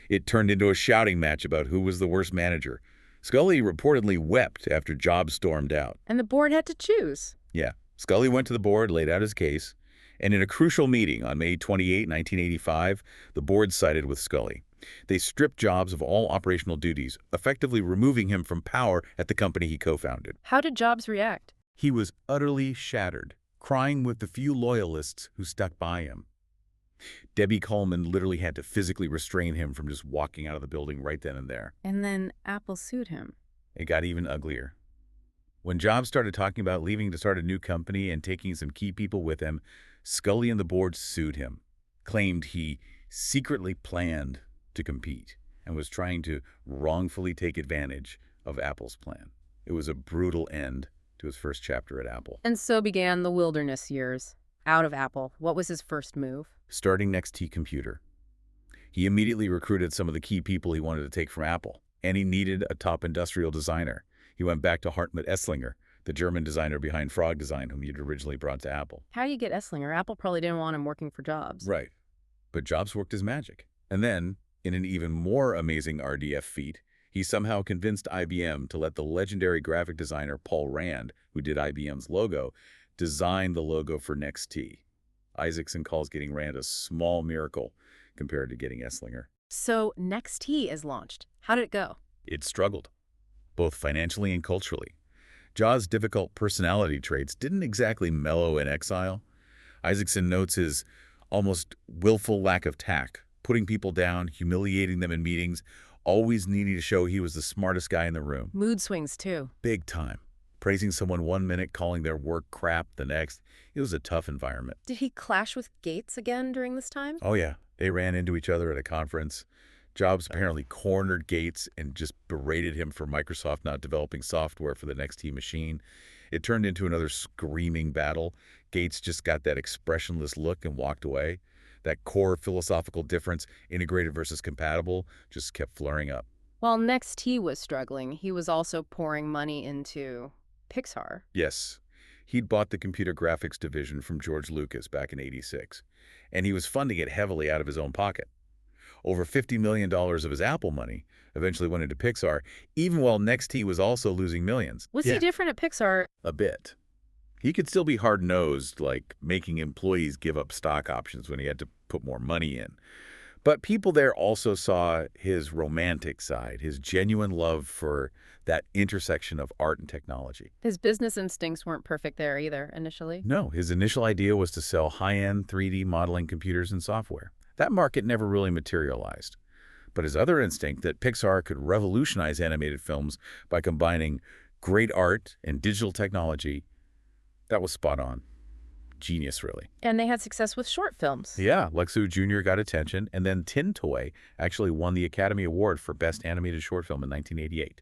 It turned into a shouting match about who was the worst manager. Scully reportedly wept after Jobs stormed out. And the board had to choose. Yeah. Scully went to the board, laid out his case, and in a crucial meeting on May 28, 1985, the board sided with Scully. They stripped Jobs of all operational duties, effectively removing him from power at the company he co-founded. How did Jobs react? He was utterly shattered, crying with the few loyalists who stuck by him. Debbie Coleman literally had to physically restrain him from just walking out of the building right then and there. And then Apple sued him. It got even uglier. When Jobs started talking about leaving to start a new company and taking some key people with him, Scully and the board sued him, claimed he secretly planned to compete and was trying to wrongfully take advantage of Apple's plan. It was a brutal end to his first chapter at Apple. And so began the wilderness years. Out of Apple, what was his first move? Starting NXT Computer. He immediately recruited some of the key people he wanted to take from Apple, and he needed a top industrial designer. He went back to Hartmut Esslinger, the German designer behind Frog Design, whom he'd originally brought to Apple. How do you get Esslinger? Apple probably didn't want him working for Jobs. Right. But Jobs worked his magic. And then, in an even more amazing RDF feat, he somehow convinced IBM to let the legendary graphic designer Paul Rand, who did IBM's logo, design the logo for NXT. Isaacson calls getting Rand a small miracle compared to getting Esslinger. So NXT is launched. How did it go? It struggled, both financially and culturally. Jobs' difficult personality traits didn't exactly mellow in exile. Isaacson notes his almost willful lack of tact, putting people down, humiliating them in meetings, always needing to show he was the smartest guy in the room. Mood swings, too. Big time. Praising someone one minute, calling their work crap the next. It was a tough environment. Did he clash with Gates again during this time? Oh, yeah. They ran into each other at a conference. Jobs apparently cornered Gates and just berated him for Microsoft not developing software for the NXT machine. It turned into another screaming battle. Gates just got that expressionless look and walked away. That core philosophical difference, integrated versus compatible, just kept flaring up. While NXT was struggling, he was also pouring money into Pixar. Yes. He'd bought the computer graphics division from George Lucas back in '86, and he was funding it heavily out of his own pocket. Over $50 million of his Apple money eventually went into Pixar, even while NXT was also losing millions. Was he different at Pixar? A bit. He could still be hard-nosed, like making employees give up stock options when he had to put more money in. But people there also saw his romantic side, his genuine love for that intersection of art and technology. His business instincts weren't perfect there either, initially. No, his initial idea was to sell high-end 3D modeling computers and software. That market never really materialized. But his other instinct that Pixar could revolutionize animated films by combining great art and digital technology, that was spot on. Genius, really. And they had success with short films. Yeah, Lexu Jr. got attention, and then Tin Toy actually won the Academy Award for Best Animated Short Film in 1988.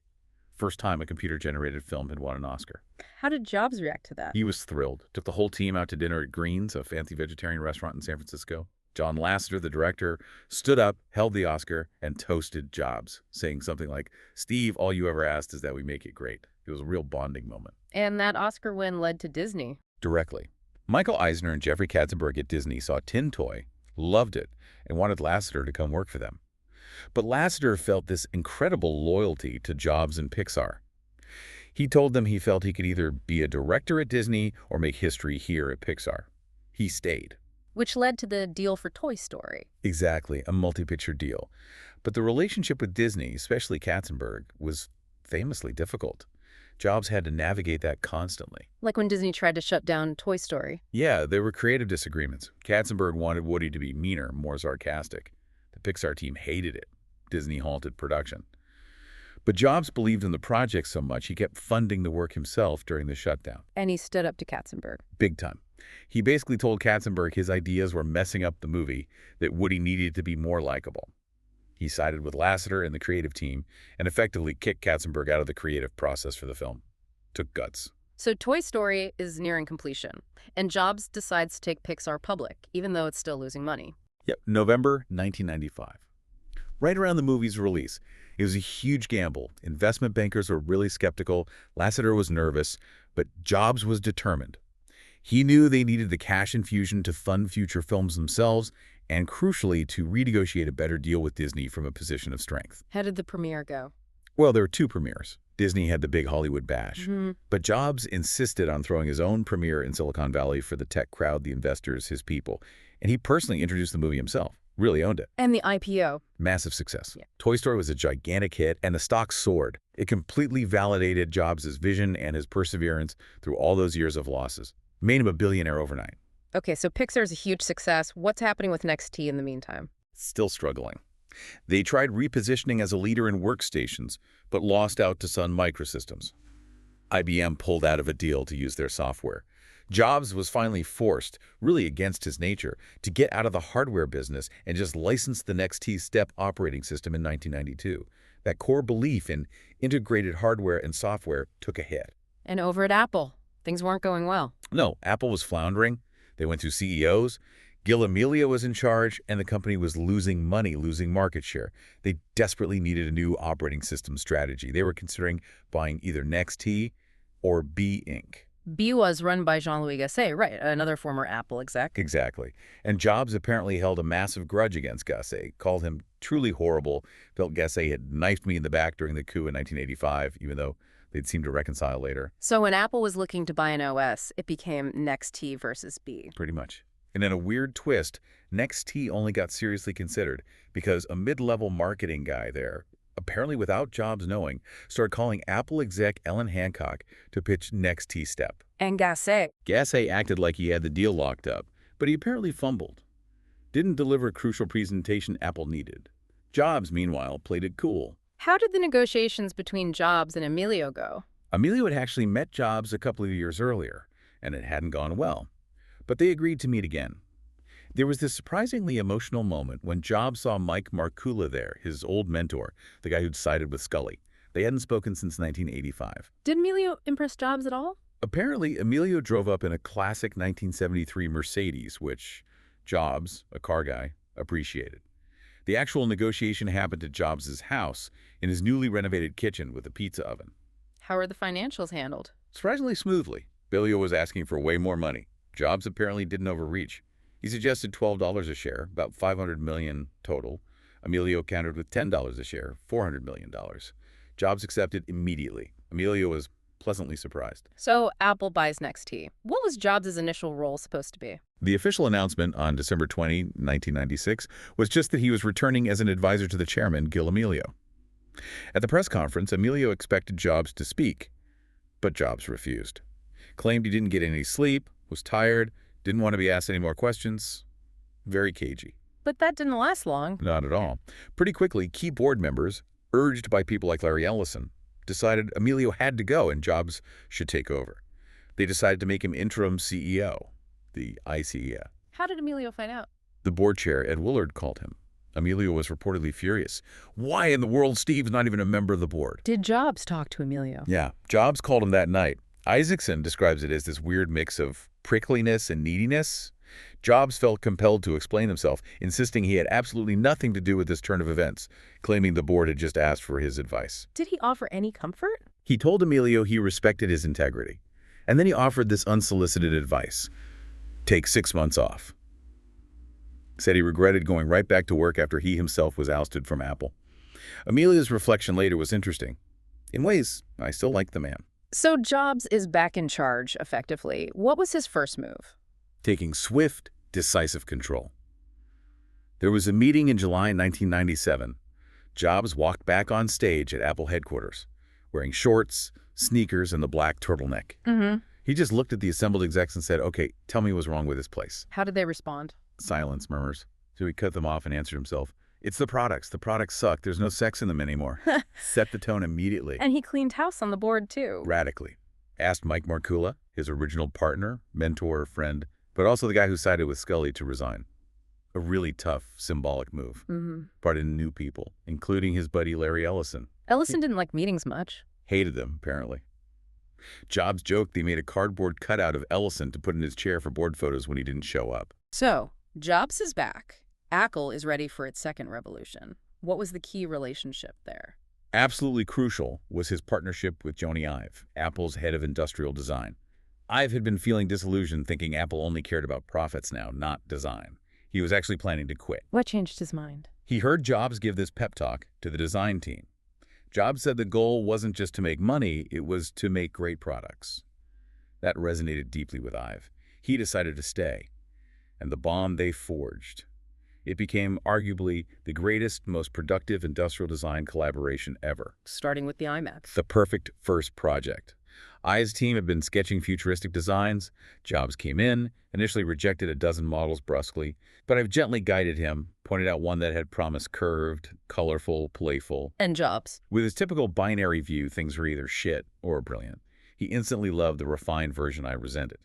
First time a computer-generated film had won an Oscar. How did Jobs react to that? He was thrilled. Took the whole team out to dinner at Green's, a fancy vegetarian restaurant in San Francisco. John Lasseter, the director, stood up, held the Oscar, and toasted Jobs, saying something like, "Steve, all you ever asked is that we make it great." It was a real bonding moment. And that Oscar win led to Disney. Directly. Michael Eisner and Jeffrey Katzenberg at Disney saw Tin Toy, loved it, and wanted Lasseter to come work for them. But Lasseter felt this incredible loyalty to Jobs and Pixar. He told them he felt he could either be a director at Disney or make history here at Pixar. He stayed. Which led to the deal for Toy Story. Exactly, a multi-picture deal. But the relationship with Disney, especially Katzenberg, was famously difficult. Jobs had to navigate that constantly. Like when Disney tried to shut down Toy Story. Yeah, there were creative disagreements. Katzenberg wanted Woody to be meaner, more sarcastic. The Pixar team hated it. Disney halted production. But Jobs believed in the project so much he kept funding the work himself during the shutdown. And he stood up to Katzenberg. Big time. He basically told Katzenberg his ideas were messing up the movie, that Woody needed to be more likable. He sided with Lasseter and the creative team and effectively kicked Katzenberg out of the creative process for the film. Took guts. So Toy Story is nearing completion, and Jobs decides to take Pixar public, even though it's still losing money. Yep, November 1995. Right around the movie's release. It was a huge gamble. Investment bankers were really skeptical. Lasseter was nervous, but Jobs was determined. He knew they needed the cash infusion to fund future films themselves and, crucially, to renegotiate a better deal with Disney from a position of strength. How did the premiere go? Well, there were two premieres. Disney had the big Hollywood bash. But Jobs insisted on throwing his own premiere in Silicon Valley for the tech crowd, the investors, his people. And he personally introduced the movie himself. Really owned it. And the IPO. Massive success. Yeah. Toy Story was a gigantic hit, and the stock soared. It completely validated Jobs' vision and his perseverance through all those years of losses. Made him a billionaire overnight. Okay, so Pixar's a huge success. What's happening with NXT in the meantime? Still struggling. They tried repositioning as a leader in workstations, but lost out to Sun Microsystems. IBM pulled out of a deal to use their software. Jobs was finally forced, really against his nature, to get out of the hardware business and just license the NXT Step operating system in 1992. That core belief in integrated hardware and software took a hit. And over at Apple, things weren't going well. No, Apple was floundering. They went through CEOs. Gil Amelio was in charge, and the company was losing money, losing market share. They desperately needed a new operating system strategy. They were considering buying either NXT or B Inc. B was run by Jean-Louis Gasset, right, another former Apple exec. Exactly. And Jobs apparently held a massive grudge against Gasset, called him truly horrible, felt Gasset had knifed me in the back during the coup in 1985, even though they'd seem to reconcile later. So when Apple was looking to buy an OS, it became NXT versus B. Pretty much. And in a weird twist, NXT only got seriously considered because a mid-level marketing guy there, apparently without Jobs knowing, started calling Apple exec Ellen Hancock to pitch NXT Step. And Gasset. Gasset acted like he had the deal locked up, but he apparently fumbled. Didn't deliver a crucial presentation Apple needed. Jobs, meanwhile, played it cool. How did the negotiations between Jobs and Amelio go? Amelio had actually met Jobs a couple of years earlier, and it hadn't gone well. But they agreed to meet again. There was this surprisingly emotional moment when Jobs saw Mike Markkula there, his old mentor, the guy who'd sided with Scully. They hadn't spoken since 1985. Did Amelio impress Jobs at all? Apparently, Amelio drove up in a classic 1973 Mercedes, which Jobs, a car guy, appreciated. The actual negotiation happened at Jobs' house in his newly renovated kitchen with a pizza oven. How were the financials handled? Surprisingly smoothly. Amelio was asking for way more money. Jobs apparently didn't overreach. He suggested $12 a share, about $500 million total. Amelio countered with $10 a share, $400 million. Jobs accepted immediately. Amelio was pleasantly surprised. So Apple buys NXT. What was Jobs' initial role supposed to be? The official announcement on December 20, 1996, was just that he was returning as an advisor to the chairman, Gil Amelio. At the press conference, Amelio expected Jobs to speak, but Jobs refused. Claimed he didn't get any sleep, was tired, didn't want to be asked any more questions. Very cagey. But that didn't last long. Not at all. Pretty quickly, key board members, urged by people like Larry Ellison, decided Amelio had to go and Jobs should take over. They decided to make him interim CEO, the ICEO. How did Amelio find out? The board chair, Ed Willard, called him. Amelio was reportedly furious. Why in the world Steve's not even a member of the board? Did Jobs talk to Amelio? Yeah, Jobs called him that night. Isaacson describes it as this weird mix of prickliness and neediness. Jobs felt compelled to explain himself, insisting he had absolutely nothing to do with this turn of events, claiming the board had just asked for his advice. Did he offer any comfort? He told Amelio he respected his integrity, and then he offered this unsolicited advice. Take 6 months off. Said he regretted going right back to work after he himself was ousted from Apple. Amelio's reflection later was interesting. In ways, I still like the man. So Jobs is back in charge, effectively. What was his first move? Taking swift, decisive control. There was a meeting in July 1997. Jobs walked back on stage at Apple headquarters, wearing shorts, sneakers, and the black turtleneck. He just looked at the assembled execs and said, "Okay, tell me what's wrong with this place." How did they respond? Silence, murmurs. So he cut them off and answered himself, "It's the products. The products suck. There's no sex in them anymore." Set the tone immediately. And he cleaned house on the board, too. Radically. Asked Mike Markkula, his original partner, mentor, friend, but also the guy who sided with Scully, to resign. A really tough, symbolic move. Brought in new people, including his buddy Larry Ellison. Ellison didn't like meetings much. Hated them, apparently. Jobs joked they made a cardboard cutout of Ellison to put in his chair for board photos when he didn't show up. So, Jobs is back. Apple is ready for its second revolution. What was the key relationship there? Absolutely crucial was his partnership with Jony Ive, Apple's head of industrial design. Ive had been feeling disillusioned, thinking Apple only cared about profits now, not design. He was actually planning to quit. What changed his mind? He heard Jobs give this pep talk to the design team. Jobs said the goal wasn't just to make money, it was to make great products. That resonated deeply with Ive. He decided to stay, and the bond they forged. It became arguably the greatest, most productive industrial design collaboration ever. Starting with the iMac. The perfect first project. I's team had been sketching futuristic designs. Jobs came in, initially rejected a dozen models brusquely, but I've gently guided him, pointed out one that had promised curved, colorful, playful. And Jobs. With his typical binary view, things were either shit or brilliant. He instantly loved the refined version I resented.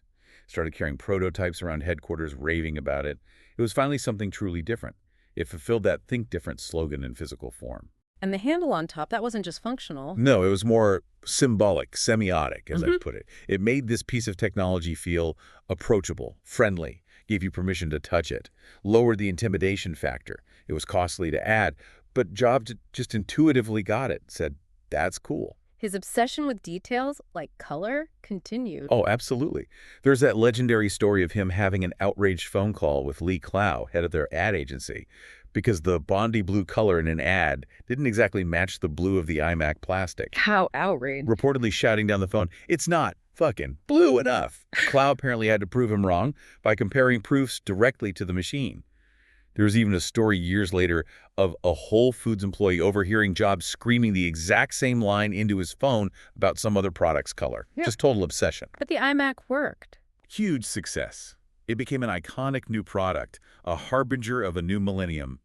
Started carrying prototypes around headquarters, raving about it. It was finally something truly different. It fulfilled that Think Different slogan in physical form. And the handle on top, that wasn't just functional. No, it was more symbolic, semiotic, as I put it. It made this piece of technology feel approachable, friendly, gave you permission to touch it, lowered the intimidation factor. It was costly to add, but Jobs just intuitively got it, said, that's cool. His obsession with details, like color, continued. Oh, absolutely. There's that legendary story of him having an outraged phone call with Lee Clow, head of their ad agency, because the Bondi blue color in an ad didn't exactly match the blue of the iMac plastic. How outraged. Reportedly shouting down the phone, "It's not fucking blue enough." Clow apparently had to prove him wrong by comparing proofs directly to the machine. There was even a story years later of a Whole Foods employee overhearing Jobs screaming the exact same line into his phone about some other product's color. Yeah. Just total obsession. But the iMac worked. Huge success. It became an iconic new product, a harbinger of a new millennium.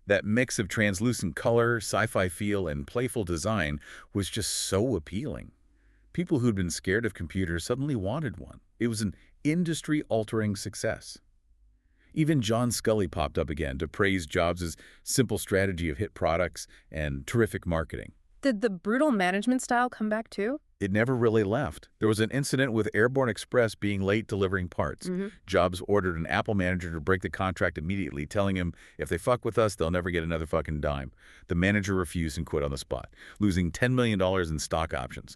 That mix of translucent color, sci-fi feel, and playful design was just so appealing. People who'd been scared of computers suddenly wanted one. It was an industry-altering success. Even John Scully popped up again to praise Jobs' simple strategy of hit products and terrific marketing. Did the brutal management style come back too? It never really left. There was an incident with Airborne Express being late delivering parts. Jobs ordered an Apple manager to break the contract immediately, telling him, if they fuck with us, they'll never get another fucking dime. The manager refused and quit on the spot, losing $10 million in stock options.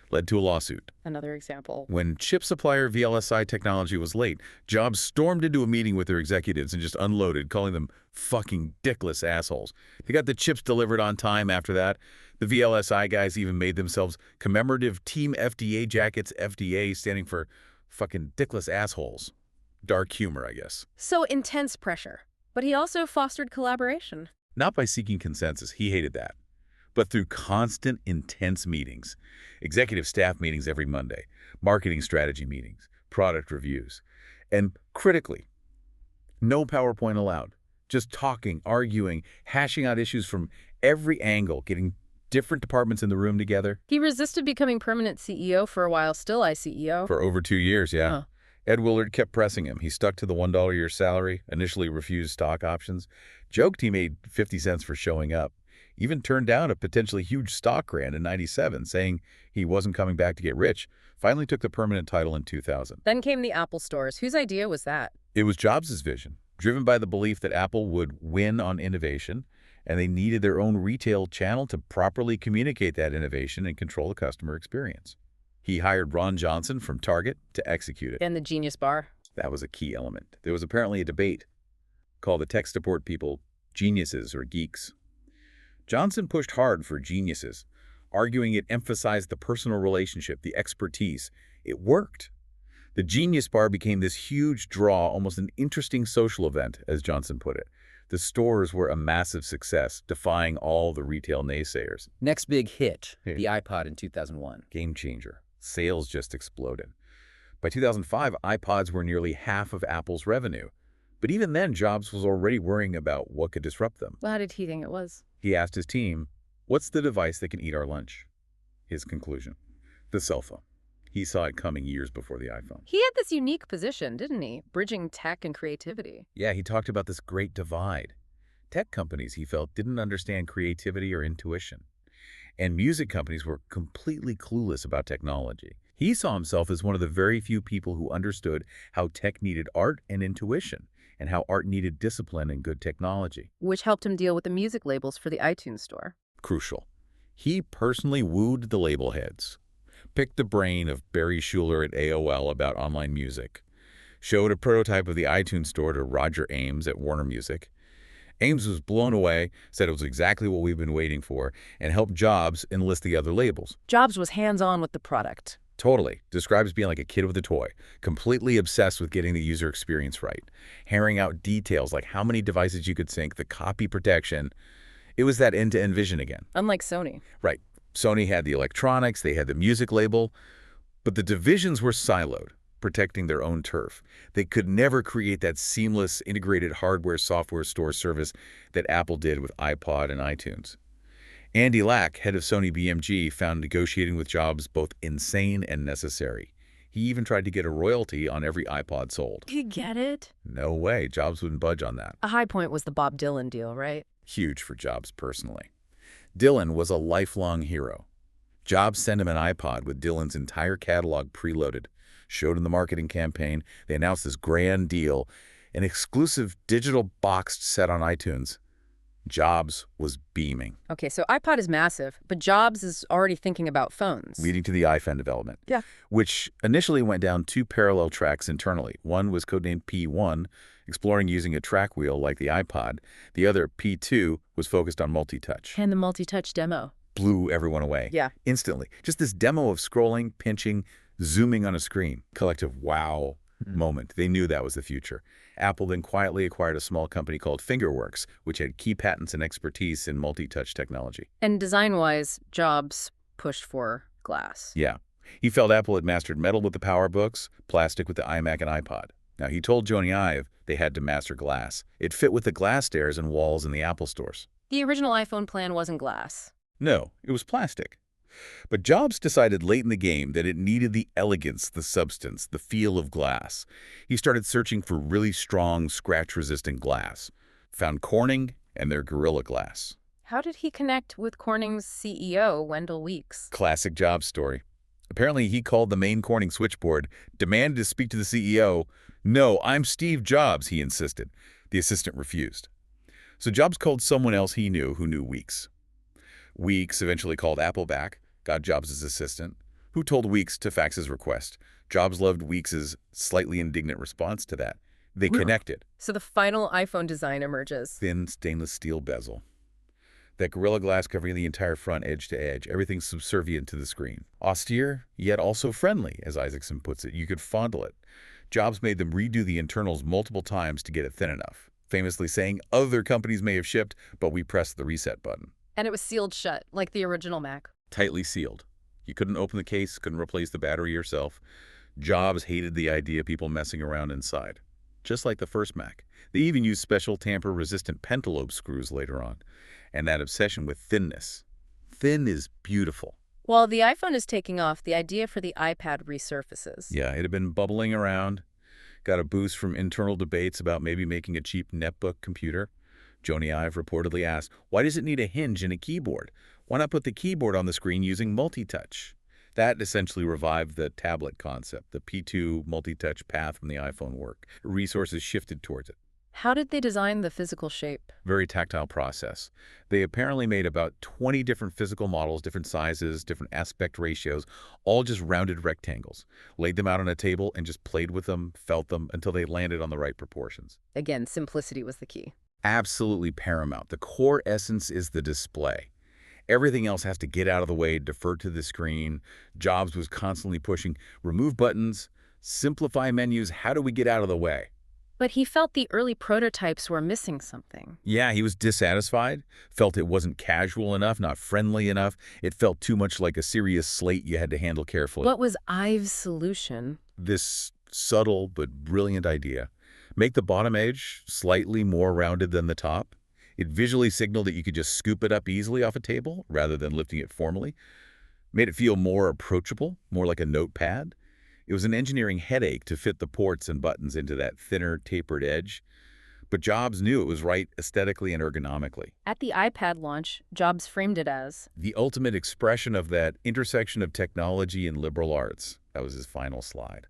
Led to a lawsuit. Another example. When chip supplier VLSI Technology was late, Jobs stormed into a meeting with their executives and just unloaded, calling them fucking dickless assholes. They got the chips delivered on time after that. The VLSI guys even made themselves commemorative Team FDA jackets, FDA standing for fucking dickless assholes. Dark humor, I guess. So intense pressure. But he also fostered collaboration. Not by seeking consensus, he hated that, but through constant, intense meetings. Executive staff meetings every Monday, marketing strategy meetings, product reviews. And critically, no PowerPoint allowed. Just talking, arguing, hashing out issues from every angle, getting different departments in the room together. He resisted becoming permanent CEO for a while, still ICEO. For over 2 years, yeah. Huh. Ed Willard kept pressing him. He stuck to the $1 a year salary, initially refused stock options, joked he made 50 cents for showing up, even turned down a potentially huge stock grant in '97, saying he wasn't coming back to get rich. Finally took the permanent title in 2000. Then came the Apple stores. Whose idea was that? It was Jobs' vision, driven by the belief that Apple would win on innovation, and they needed their own retail channel to properly communicate that innovation and control the customer experience. He hired Ron Johnson from Target to execute it. And the Genius Bar. That was a key element. There was apparently a debate called the tech support people geniuses or geeks. Johnson pushed hard for geniuses, arguing it emphasized the personal relationship, the expertise. It worked. The Genius Bar became this huge draw, almost an interesting social event, as Johnson put it. The stores were a massive success, defying all the retail naysayers. Next big hit, Hey. the iPod in 2001. Game changer. Sales just exploded. By 2005, iPods were nearly half of Apple's revenue. But even then, Jobs was already worrying about what could disrupt them. Well, how did he think it was? He asked his team, what's the device that can eat our lunch? His conclusion, the cell phone. He saw it coming years before the iPhone. He had this unique position, didn't he? Bridging tech and creativity. Yeah, he talked about this great divide. Tech companies, he felt, didn't understand creativity or intuition. And music companies were completely clueless about technology. He saw himself as one of the very few people who understood how tech needed art and intuition, and how art needed discipline and good technology. Which helped him deal with the music labels for the iTunes store. Crucial. He personally wooed the label heads, picked the brain of Barry Schuler at AOL about online music, showed a prototype of the iTunes store to Roger Ames at Warner Music. Ames was blown away, said it was exactly what we've been waiting for, and helped Jobs enlist the other labels. Jobs was hands-on with the product. Totally. Describes being like a kid with a toy, completely obsessed with getting the user experience right, hammering out details like how many devices you could sync, the copy protection. It was that end-to-end vision again. Unlike Sony. Right. Sony had the electronics, they had the music label. But the divisions were siloed, protecting their own turf. They could never create that seamless, integrated hardware-software store service that Apple did with iPod and iTunes. Andy Lack, head of Sony BMG, found negotiating with Jobs both insane and necessary. He even tried to get a royalty on every iPod sold. You get it? No way, Jobs wouldn't budge on that. A high point was the Bob Dylan deal, right? Huge for Jobs personally. Dylan was a lifelong hero. Jobs sent him an iPod with Dylan's entire catalog preloaded. Showed in the marketing campaign, they announced this grand deal, an exclusive digital boxed set on iTunes. Jobs was beaming. Okay, so iPod is massive, but Jobs is already thinking about phones. Leading to the iPhone development. Yeah. Which initially went down two parallel tracks internally. One was codenamed P1, exploring using a track wheel like the iPod. The other, P2, was focused on multi-touch. And the multi-touch demo. Blew everyone away. Yeah. Instantly. Just this demo of scrolling, pinching, zooming on a screen. Collective wow moment. They knew that was the future. Apple then quietly acquired a small company called Fingerworks, which had key patents and expertise in multi-touch technology. And design-wise, Jobs pushed for glass. Yeah. He felt Apple had mastered metal with the PowerBooks, plastic with the iMac and iPod. Now, he told Joni Ive they had to master glass. It fit with the glass stairs and walls in the Apple stores. The original iPhone plan wasn't glass. No, it was plastic. But Jobs decided late in the game that it needed the elegance, the substance, the feel of glass. He started searching for really strong, scratch-resistant glass. Found Corning and their Gorilla Glass. How did he connect with Corning's CEO, Wendell Weeks? Classic Jobs story. Apparently, he called the main Corning switchboard, demanded to speak to the CEO. "No, I'm Steve Jobs," he insisted. The assistant refused. So Jobs called someone else he knew who knew Weeks. Weeks eventually called Apple back, got Jobs' assistant, who told Weeks to fax his request. Jobs loved Weeks' slightly indignant response to that. They connected. So the final iPhone design emerges. Thin stainless steel bezel. That Gorilla Glass covering the entire front edge to edge, everything subservient to the screen. Austere, yet also friendly, as Isaacson puts it. You could fondle it. Jobs made them redo the internals multiple times to get it thin enough, famously saying, "Other companies may have shipped, but we pressed the reset button." And it was sealed shut, like the original Mac. Tightly sealed. You couldn't open the case, couldn't replace the battery yourself. Jobs hated the idea of people messing around inside. Just like the first Mac. They even used special tamper-resistant pentalobe screws later on. And that obsession with thinness. Thin is beautiful. While the iPhone is taking off, the idea for the iPad resurfaces. Yeah, it had been bubbling around. Got a boost from internal debates about maybe making a cheap netbook computer. Joni Ive reportedly asked, why does it need a hinge and a keyboard? Why not put the keyboard on the screen using multi-touch? That essentially revived the tablet concept, the P2 multi-touch path from the iPhone work. Resources shifted towards it. How did they design the physical shape? Very tactile process. They apparently made about 20 different physical models, different sizes, different aspect ratios, all just rounded rectangles. Laid them out on a table and just played with them, felt them, until they landed on the right proportions. Again, simplicity was the key. Absolutely paramount. The core essence is the display. Everything else has to get out of the way, defer to the screen. Jobs was constantly pushing, remove buttons, simplify menus, how do we get out of the way? But he felt the early prototypes were missing something. Yeah, he was dissatisfied, felt it wasn't casual enough, not friendly enough. It felt too much like a serious slate you had to handle carefully. What was Ive's solution? This subtle but brilliant idea. Make the bottom edge slightly more rounded than the top. It visually signaled that you could just scoop it up easily off a table rather than lifting it formally. Made it feel more approachable, more like a notepad. It was an engineering headache to fit the ports and buttons into that thinner, tapered edge. But Jobs knew it was right aesthetically and ergonomically. At the iPad launch, Jobs framed it as the ultimate expression of that intersection of technology and liberal arts. That was his final slide.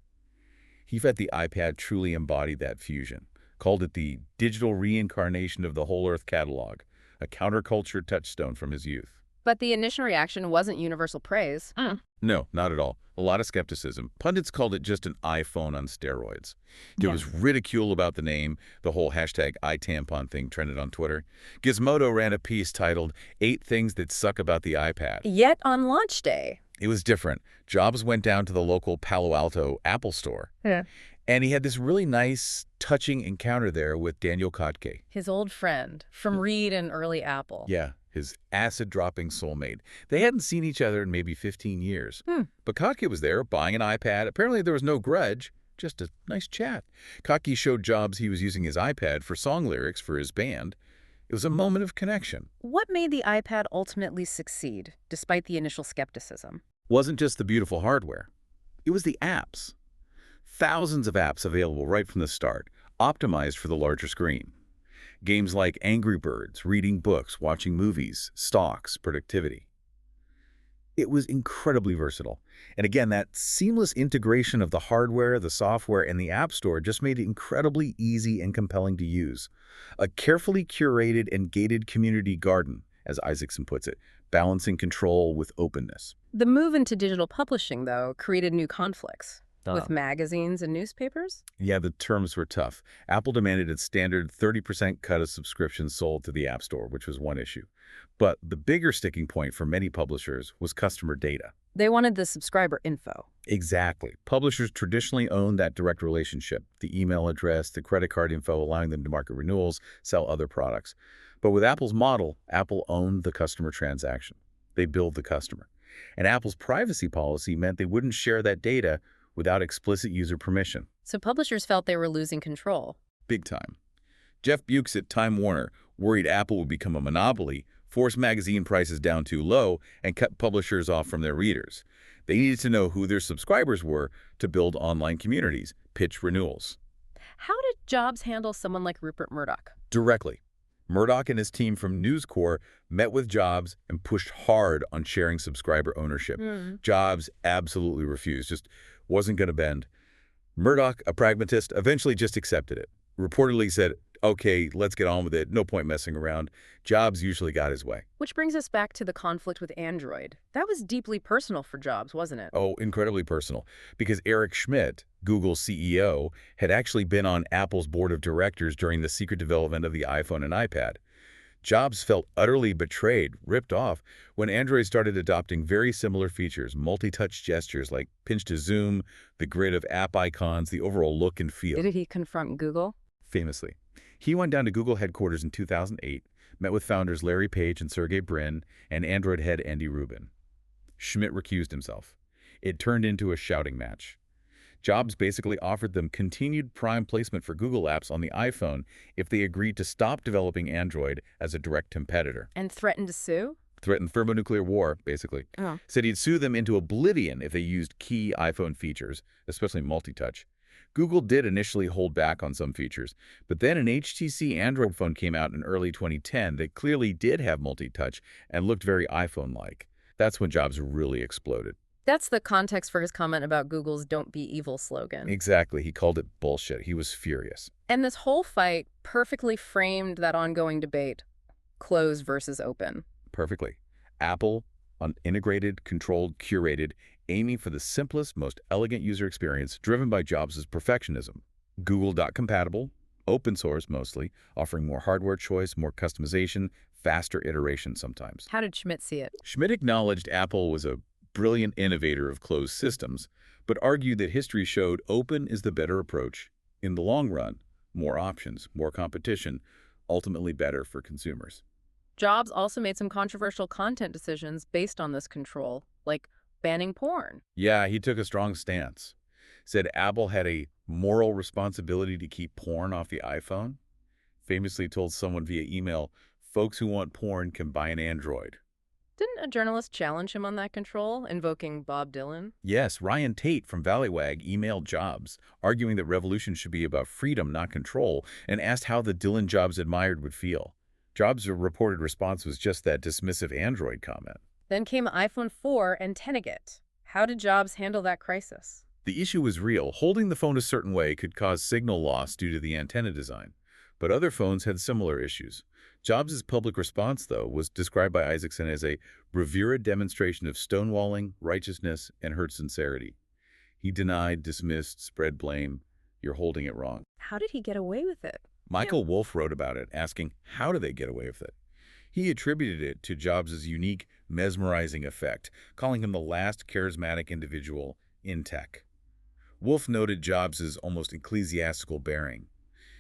He felt the iPad truly embodied that fusion. Called it the digital reincarnation of the whole Earth catalog, a counterculture touchstone from his youth. But the initial reaction wasn't universal praise. No, not at all. A lot of skepticism. Pundits called it just an iPhone on steroids. There was ridicule about the name. The whole hashtag iTampon thing trended on Twitter. Gizmodo ran a piece titled 8 Things That Suck About the iPad. Yet on launch day, it was different. Jobs went down to the local Palo Alto Apple store. Yeah. And he had this really nice, touching encounter there with Daniel Kotke. His old friend from Reed and early Apple. Yeah, his acid-dropping soulmate. They hadn't seen each other in maybe 15 years. But Kotke was there, buying an iPad. Apparently there was no grudge, just a nice chat. Kotke showed Jobs he was using his iPad for song lyrics for his band. It was a moment of connection. What made the iPad ultimately succeed, despite the initial skepticism? Wasn't just the beautiful hardware. It was the apps. Thousands of apps available right from the start, optimized for the larger screen. Games like Angry Birds, reading books, watching movies, stocks, productivity. It was incredibly versatile. And again, that seamless integration of the hardware, the software, and the App Store just made it incredibly easy and compelling to use. A carefully curated and gated community garden, as Isaacson puts it, balancing control with openness. The move into digital publishing, though, created new conflicts. With magazines and newspapers? Yeah, the terms were tough. Apple demanded its standard 30% cut of subscriptions sold to the App Store, which was one issue. But the bigger sticking point for many publishers was customer data. They wanted the subscriber info. Exactly. Publishers traditionally owned that direct relationship, the email address, the credit card info, allowing them to market renewals, sell other products. But with Apple's model, Apple owned the customer transaction. They billed the customer. And Apple's privacy policy meant they wouldn't share that data without explicit user permission. So publishers felt they were losing control. Big time. Jeff Bukes at Time Warner worried Apple would become a monopoly, force magazine prices down too low, and cut publishers off from their readers. They needed to know who their subscribers were to build online communities, pitch renewals. How did Jobs handle someone like Rupert Murdoch? Directly. Murdoch and his team from News Corp met with Jobs and pushed hard on sharing subscriber ownership. Jobs absolutely refused, just wasn't going to bend. Murdoch, a pragmatist, eventually just accepted it. Reportedly said, okay, let's get on with it, no point messing around. Jobs usually got his way. Which brings us back to the conflict with Android. That was deeply personal for Jobs, wasn't it? Oh, incredibly personal. Because Eric Schmidt, Google's CEO, had actually been on Apple's board of directors during the secret development of the iPhone and iPad. Jobs felt utterly betrayed, ripped off, when Android started adopting very similar features, multi-touch gestures like pinch to zoom, the grid of app icons, the overall look and feel. Did he confront Google? Famously. He went down to Google headquarters in 2008, met with founders Larry Page and Sergey Brin, and Android head Andy Rubin. Schmidt recused himself. It turned into a shouting match. Jobs basically offered them continued prime placement for Google apps on the iPhone if they agreed to stop developing Android as a direct competitor. And threatened to sue? Threatened thermonuclear war, basically. Oh. Said he'd sue them into oblivion if they used key iPhone features, especially multi-touch. Google did initially hold back on some features, but then an HTC Android phone came out in early 2010 that clearly did have multi-touch and looked very iPhone-like. That's when Jobs really exploded. That's the context for his comment about Google's "Don't Be Evil" slogan. Exactly. He called it bullshit. He was furious. And this whole fight perfectly framed that ongoing debate, closed versus open. Perfectly. Apple, integrated, controlled, curated, aiming for the simplest, most elegant user experience driven by Jobs' perfectionism. Google .compatible, open source mostly, offering more hardware choice, more customization, faster iteration sometimes. How did Schmidt see it? Schmidt acknowledged Apple was a brilliant innovator of closed systems, but argued that history showed open is the better approach. In the long run, more options, more competition, ultimately better for consumers. Jobs also made some controversial content decisions based on this control, like banning porn. Yeah, he took a strong stance. Said Apple had a moral responsibility to keep porn off the iPhone. Famously told someone via email, folks who want porn can buy an Android. Didn't a journalist challenge him on that control, invoking Bob Dylan? Yes, Ryan Tate from Valleywag emailed Jobs, arguing that revolution should be about freedom, not control, and asked how the Dylan Jobs admired would feel. Jobs' reported response was just that dismissive Android comment. Then came iPhone 4 and Tenagit. How did Jobs handle that crisis? The issue was real. Holding the phone a certain way could cause signal loss due to the antenna design. But other phones had similar issues. Jobs' public response, though, was described by Isaacson as a bravura demonstration of stonewalling, righteousness, and hurt sincerity. He denied, dismissed, spread blame. You're holding it wrong. How did he get away with it? Michael Wolff wrote about it, asking, how do they get away with it? He attributed it to Jobs' unique, mesmerizing effect, calling him the last charismatic individual in tech. Wolff noted Jobs' almost ecclesiastical bearing,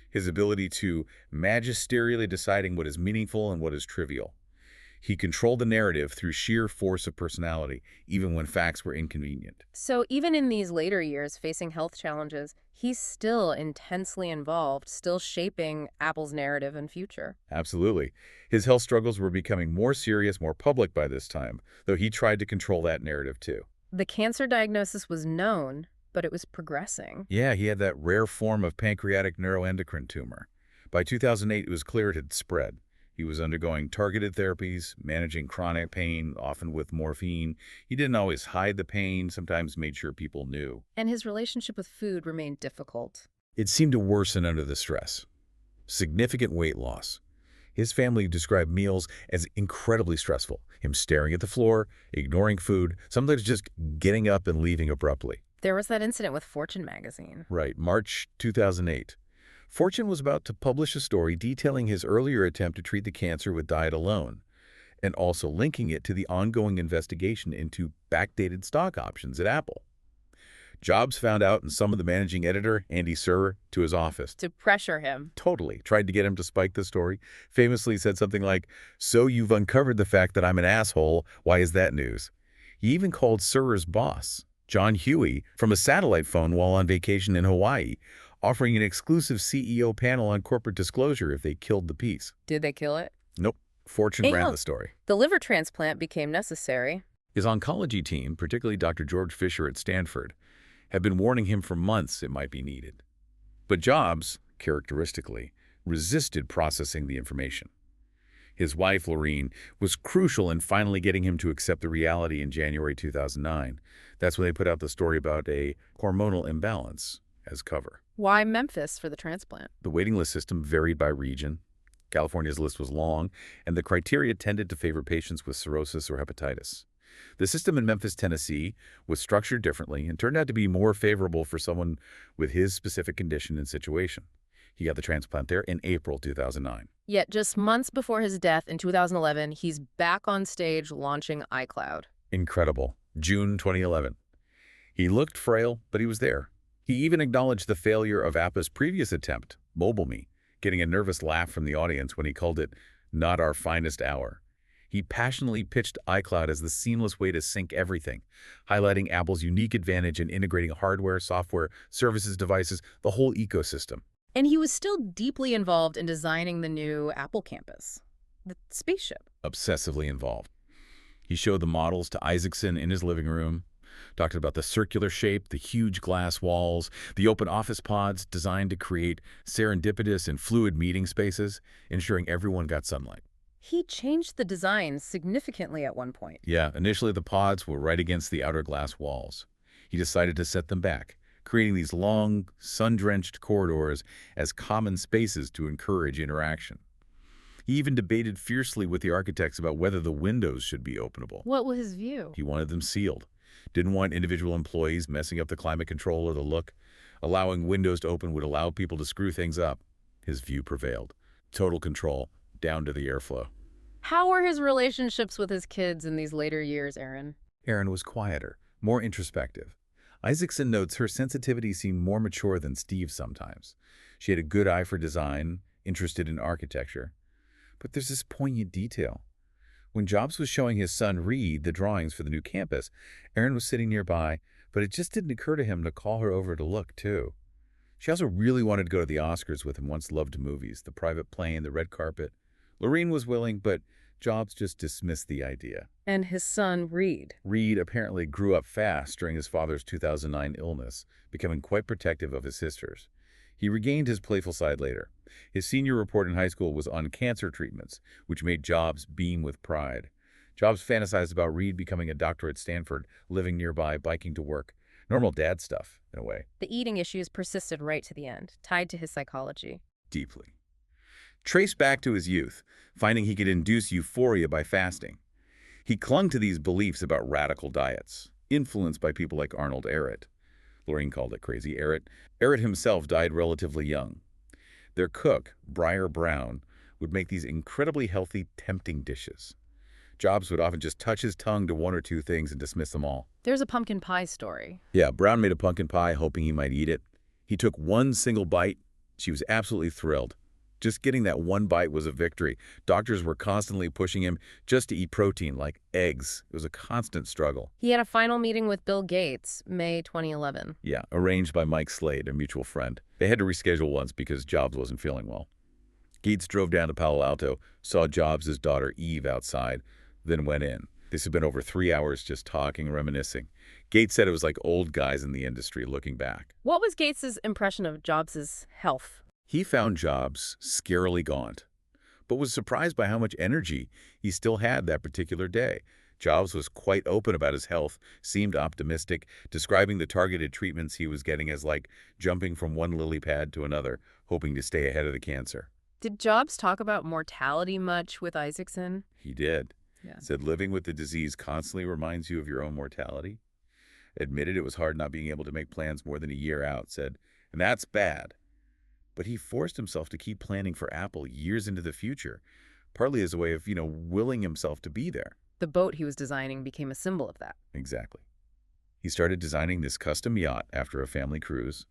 his ability to magisterially deciding what is meaningful and what is trivial. He controlled the narrative through sheer force of personality, even when facts were inconvenient. So even in these later years, facing health challenges, he's still intensely involved, still shaping Apple's narrative and future. Absolutely. His health struggles were becoming more serious, more public by this time, though he tried to control that narrative too. The cancer diagnosis was known, but it was progressing. Yeah, he had that rare form of pancreatic neuroendocrine tumor. By 2008, it was clear it had spread. He was undergoing targeted therapies, managing chronic pain, often with morphine. He didn't always hide the pain, sometimes made sure people knew. And his relationship with food remained difficult. It seemed to worsen under the stress. Significant weight loss. His family described meals as incredibly stressful. Him staring at the floor, ignoring food, sometimes just getting up and leaving abruptly. There was that incident with Fortune magazine. Right, March 2008. Fortune was about to publish a story detailing his earlier attempt to treat the cancer with diet alone, and also linking it to the ongoing investigation into backdated stock options at Apple. Jobs found out and summoned the managing editor, Andy Serwer, to his office. To pressure him. Totally. Tried to get him to spike the story. Famously said something like, "So you've uncovered the fact that I'm an asshole. Why is that news?" He even called Serwer's boss, John Huey, from a satellite phone while on vacation in Hawaii, offering an exclusive CEO panel on corporate disclosure if they killed the piece. Did they kill it? Nope. Fortune ran the story. The liver transplant became necessary. His oncology team, particularly Dr. George Fisher at Stanford, had been warning him for months it might be needed. But Jobs, characteristically, resisted processing the information. His wife, Lorene, was crucial in finally getting him to accept the reality in January 2009. That's when they put out the story about a hormonal imbalance as cover. Why Memphis for the transplant? The waiting list system varied by region. California's list was long, and the criteria tended to favor patients with cirrhosis or hepatitis. The system in Memphis, Tennessee, was structured differently and turned out to be more favorable for someone with his specific condition and situation. He got the transplant there in April 2009. Yet just months before his death in 2011, he's back on stage launching iCloud. Incredible. June 2011. He looked frail, but he was there. He even acknowledged the failure of Appa's previous attempt, MobileMe, getting a nervous laugh from the audience when he called it not our finest hour. He passionately pitched iCloud as the seamless way to sync everything, highlighting Apple's unique advantage in integrating hardware, software, services, devices, the whole ecosystem. And he was still deeply involved in designing the new Apple campus, the spaceship. Obsessively involved. He showed the models to Isaacson in his living room, talked about the circular shape, the huge glass walls, the open office pods designed to create serendipitous and fluid meeting spaces, ensuring everyone got sunlight. He changed the design significantly at one point. Yeah, initially the pods were right against the outer glass walls. He decided to set them back, creating these long, sun-drenched corridors as common spaces to encourage interaction. He even debated fiercely with the architects about whether the windows should be openable. What was his view? He wanted them sealed. Didn't want individual employees messing up the climate control or the look. Allowing windows to open would allow people to screw things up. His view prevailed. Total control, down to the airflow. How were his relationships with his kids in these later years, Aaron? Erin was quieter, more introspective. Isaacson notes her sensitivity seemed more mature than Steve's sometimes. She had a good eye for design, interested in architecture. But there's this poignant detail. When Jobs was showing his son Reed the drawings for the new campus, Erin was sitting nearby, but it just didn't occur to him to call her over to look, too. She also really wanted to go to the Oscars with him, once loved movies, the private plane, the red carpet. Lorene was willing, but Jobs just dismissed the idea. And his son, Reed. Reed apparently grew up fast during his father's 2009 illness, becoming quite protective of his sisters. He regained his playful side later. His senior report in high school was on cancer treatments, which made Jobs beam with pride. Jobs fantasized about Reed becoming a doctor at Stanford, living nearby, biking to work. Normal dad stuff, in a way. The eating issues persisted right to the end, tied to his psychology. Deeply. Traced back to his youth, finding he could induce euphoria by fasting. He clung to these beliefs about radical diets, influenced by people like Arnold Ehret. Lorene called it crazy Ehret. Ehret himself died relatively young. Their cook, Briar Brown, would make these incredibly healthy, tempting dishes. Jobs would often just touch his tongue to one or two things and dismiss them all. There's a pumpkin pie story. Yeah, Brown made a pumpkin pie hoping he might eat it. He took one single bite. She was absolutely thrilled. Just getting that one bite was a victory. Doctors were constantly pushing him just to eat protein, like eggs. It was a constant struggle. He had a final meeting with Bill Gates, May 2011. Yeah, arranged by Mike Slade, a mutual friend. They had to reschedule once because Jobs wasn't feeling well. Gates drove down to Palo Alto, saw Jobs' daughter Eve outside, then went in. This had been over 3 hours just talking, reminiscing. Gates said it was like old guys in the industry looking back. What was Gates's impression of Jobs's health? He found Jobs scarily gaunt, but was surprised by how much energy he still had that particular day. Jobs was quite open about his health, seemed optimistic, describing the targeted treatments he was getting as like jumping from one lily pad to another, hoping to stay ahead of the cancer. Did Jobs talk about mortality much with Isaacson? He did. Yeah. Said living with the disease constantly reminds you of your own mortality. Admitted it was hard not being able to make plans more than a year out. Said, and that's bad. But he forced himself to keep planning for Apple years into the future, partly as a way of, willing himself to be there. The boat he was designing became a symbol of that. Exactly. He started designing this custom yacht after a family cruise,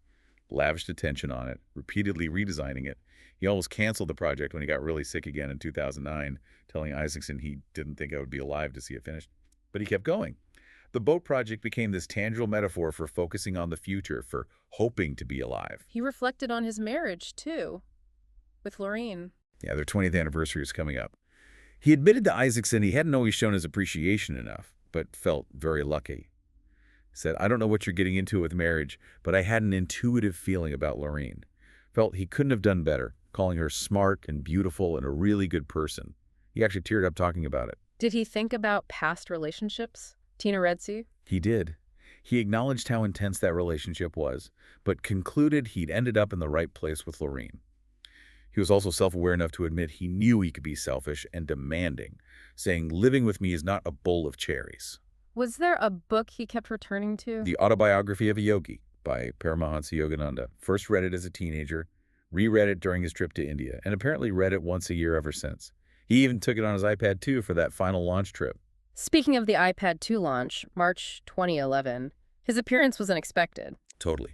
lavished attention on it, repeatedly redesigning it. He almost canceled the project when he got really sick again in 2009, telling Isaacson he didn't think I would be alive to see it finished. But he kept going. The boat project became this tangible metaphor for focusing on the future, for hoping to be alive. He reflected on his marriage, too, with Lorraine. Yeah, their 20th anniversary is coming up. He admitted to Isaacson he hadn't always shown his appreciation enough, but felt very lucky. He said, I don't know what you're getting into with marriage, but I had an intuitive feeling about Lorraine. Felt he couldn't have done better, calling her smart and beautiful and a really good person. He actually teared up talking about it. Did he think about past relationships? Tina Redsey? He did. He acknowledged how intense that relationship was, but concluded he'd ended up in the right place with Lorraine. He was also self-aware enough to admit he knew he could be selfish and demanding, saying, living with me is not a bowl of cherries. Was there a book he kept returning to? The Autobiography of a Yogi by Paramahansa Yogananda. First read it as a teenager, reread it during his trip to India, and apparently read it once a year ever since. He even took it on his iPad 2 for that final launch trip. Speaking of the iPad 2 launch, March 2011, his appearance was unexpected. Totally.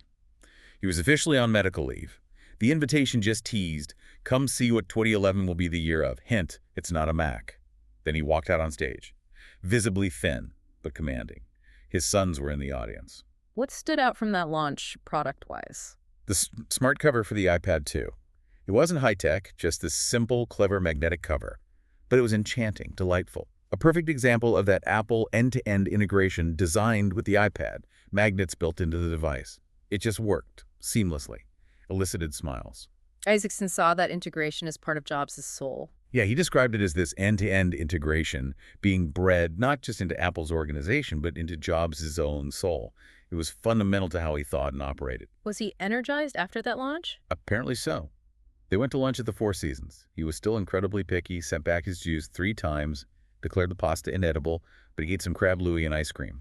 He was officially on medical leave. The invitation just teased, come see what 2011 will be the year of. Hint, it's not a Mac. Then he walked out on stage, visibly thin, but commanding. His sons were in the audience. What stood out from that launch, product-wise? The smart cover for the iPad 2. It wasn't high-tech, just this simple, clever magnetic cover. But it was enchanting, delightful. A perfect example of that Apple end-to-end integration designed with the iPad, magnets built into the device. It just worked, seamlessly, elicited smiles. Isaacson saw that integration as part of Jobs' soul. Yeah, he described it as this end-to-end integration being bred not just into Apple's organization, but into Jobs' own soul. It was fundamental to how he thought and operated. Was he energized after that launch? Apparently so. They went to lunch at the Four Seasons. He was still incredibly picky, sent back his juice 3 times, declared the pasta inedible, but he ate some crab louie and ice cream.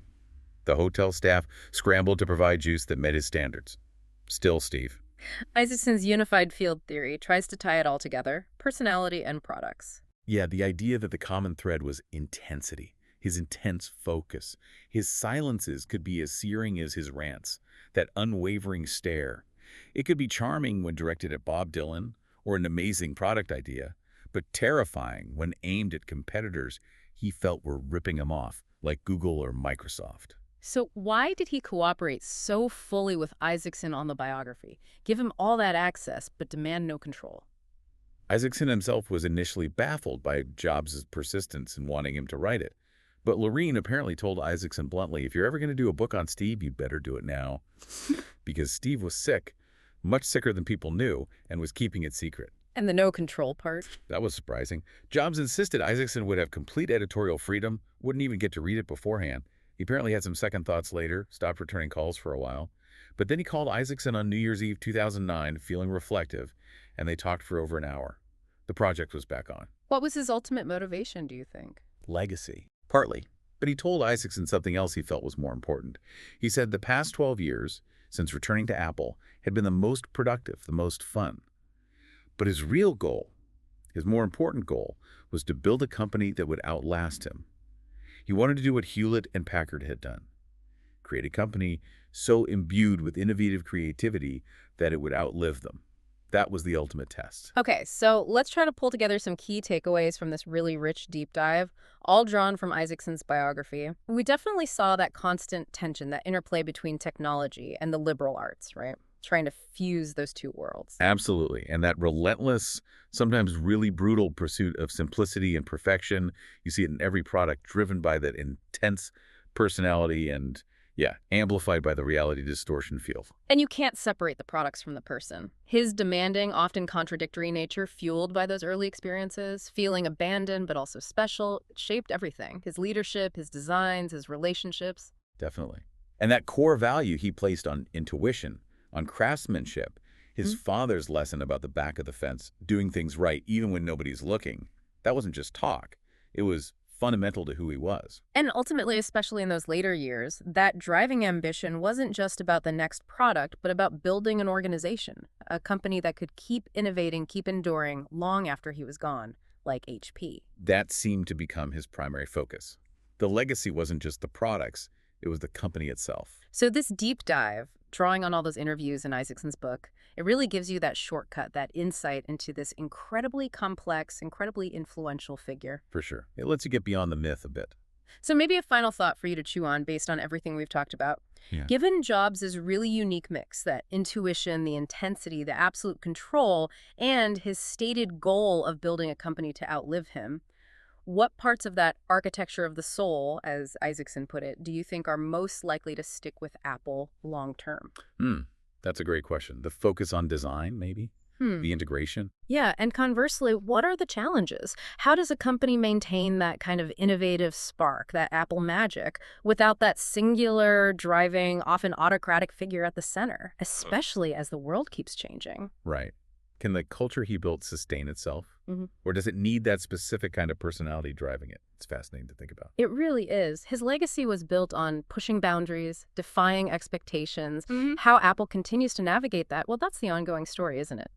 The hotel staff scrambled to provide juice that met his standards. Still, Steve. Isaacson's unified field theory tries to tie it all together, personality and products. Yeah, the idea that the common thread was intensity, his intense focus. His silences could be as searing as his rants, that unwavering stare. It could be charming when directed at Bob Dylan or an amazing product idea, but terrifying when aimed at competitors he felt were ripping him off, like Google or Microsoft. So why did he cooperate so fully with Isaacson on the biography, give him all that access, but demand no control? Isaacson himself was initially baffled by Jobs' persistence in wanting him to write it. But Lorraine apparently told Isaacson bluntly, if you're ever going to do a book on Steve, you'd better do it now. Because Steve was sick, much sicker than people knew, and was keeping it secret. And the no control part? That was surprising. Jobs insisted Isaacson would have complete editorial freedom, wouldn't even get to read it beforehand. He apparently had some second thoughts later, stopped returning calls for a while. But then he called Isaacson on New Year's Eve 2009, feeling reflective, and they talked for over an hour. The project was back on. What was his ultimate motivation, do you think? Legacy. Partly. But he told Isaacson something else he felt was more important. He said the past 12 years, since returning to Apple, had been the most productive, the most fun. But his real goal, his more important goal, was to build a company that would outlast him. He wanted to do what Hewlett and Packard had done. Create a company so imbued with innovative creativity that it would outlive them. That was the ultimate test. Okay, so let's try to pull together some key takeaways from this really rich deep dive, all drawn from Isaacson's biography. We definitely saw that constant tension, that interplay between technology and the liberal arts, right? Trying to fuse those two worlds. Absolutely. And that relentless, sometimes really brutal pursuit of simplicity and perfection, you see it in every product, driven by that intense personality and, yeah, amplified by the reality distortion field. And you can't separate the products from the person. His demanding, often contradictory nature, fueled by those early experiences, feeling abandoned but also special, it shaped everything. His leadership, his designs, his relationships. Definitely. And that core value he placed on intuition, on craftsmanship, his father's lesson about the back of the fence, doing things right even when nobody's looking, that wasn't just talk. It was fundamental to who he was. And ultimately, especially in those later years, that driving ambition wasn't just about the next product, but about building an organization, a company that could keep innovating, keep enduring long after he was gone, like HP. That seemed to become his primary focus. The legacy wasn't just the products, it was the company itself. So this deep dive, drawing on all those interviews in Isaacson's book, it really gives you that shortcut, that insight into this incredibly complex, incredibly influential figure. For sure. It lets you get beyond the myth a bit. So maybe a final thought for you to chew on based on everything we've talked about. Yeah. Given Jobs' really unique mix, that intuition, the intensity, the absolute control, and his stated goal of building a company to outlive him, what parts of that architecture of the soul, as Isaacson put it, do you think are most likely to stick with Apple long term? That's a great question. The focus on design, maybe? The integration? Yeah, and conversely, what are the challenges? How does a company maintain that kind of innovative spark, that Apple magic, without that singular, driving, often autocratic figure at the center, especially as the world keeps changing? Right. Can the culture he built sustain itself? Or does it need that specific kind of personality driving it? It's fascinating to think about. It really is. His legacy was built on pushing boundaries, defying expectations. How Apple continues to navigate that, well, that's the ongoing story, isn't it?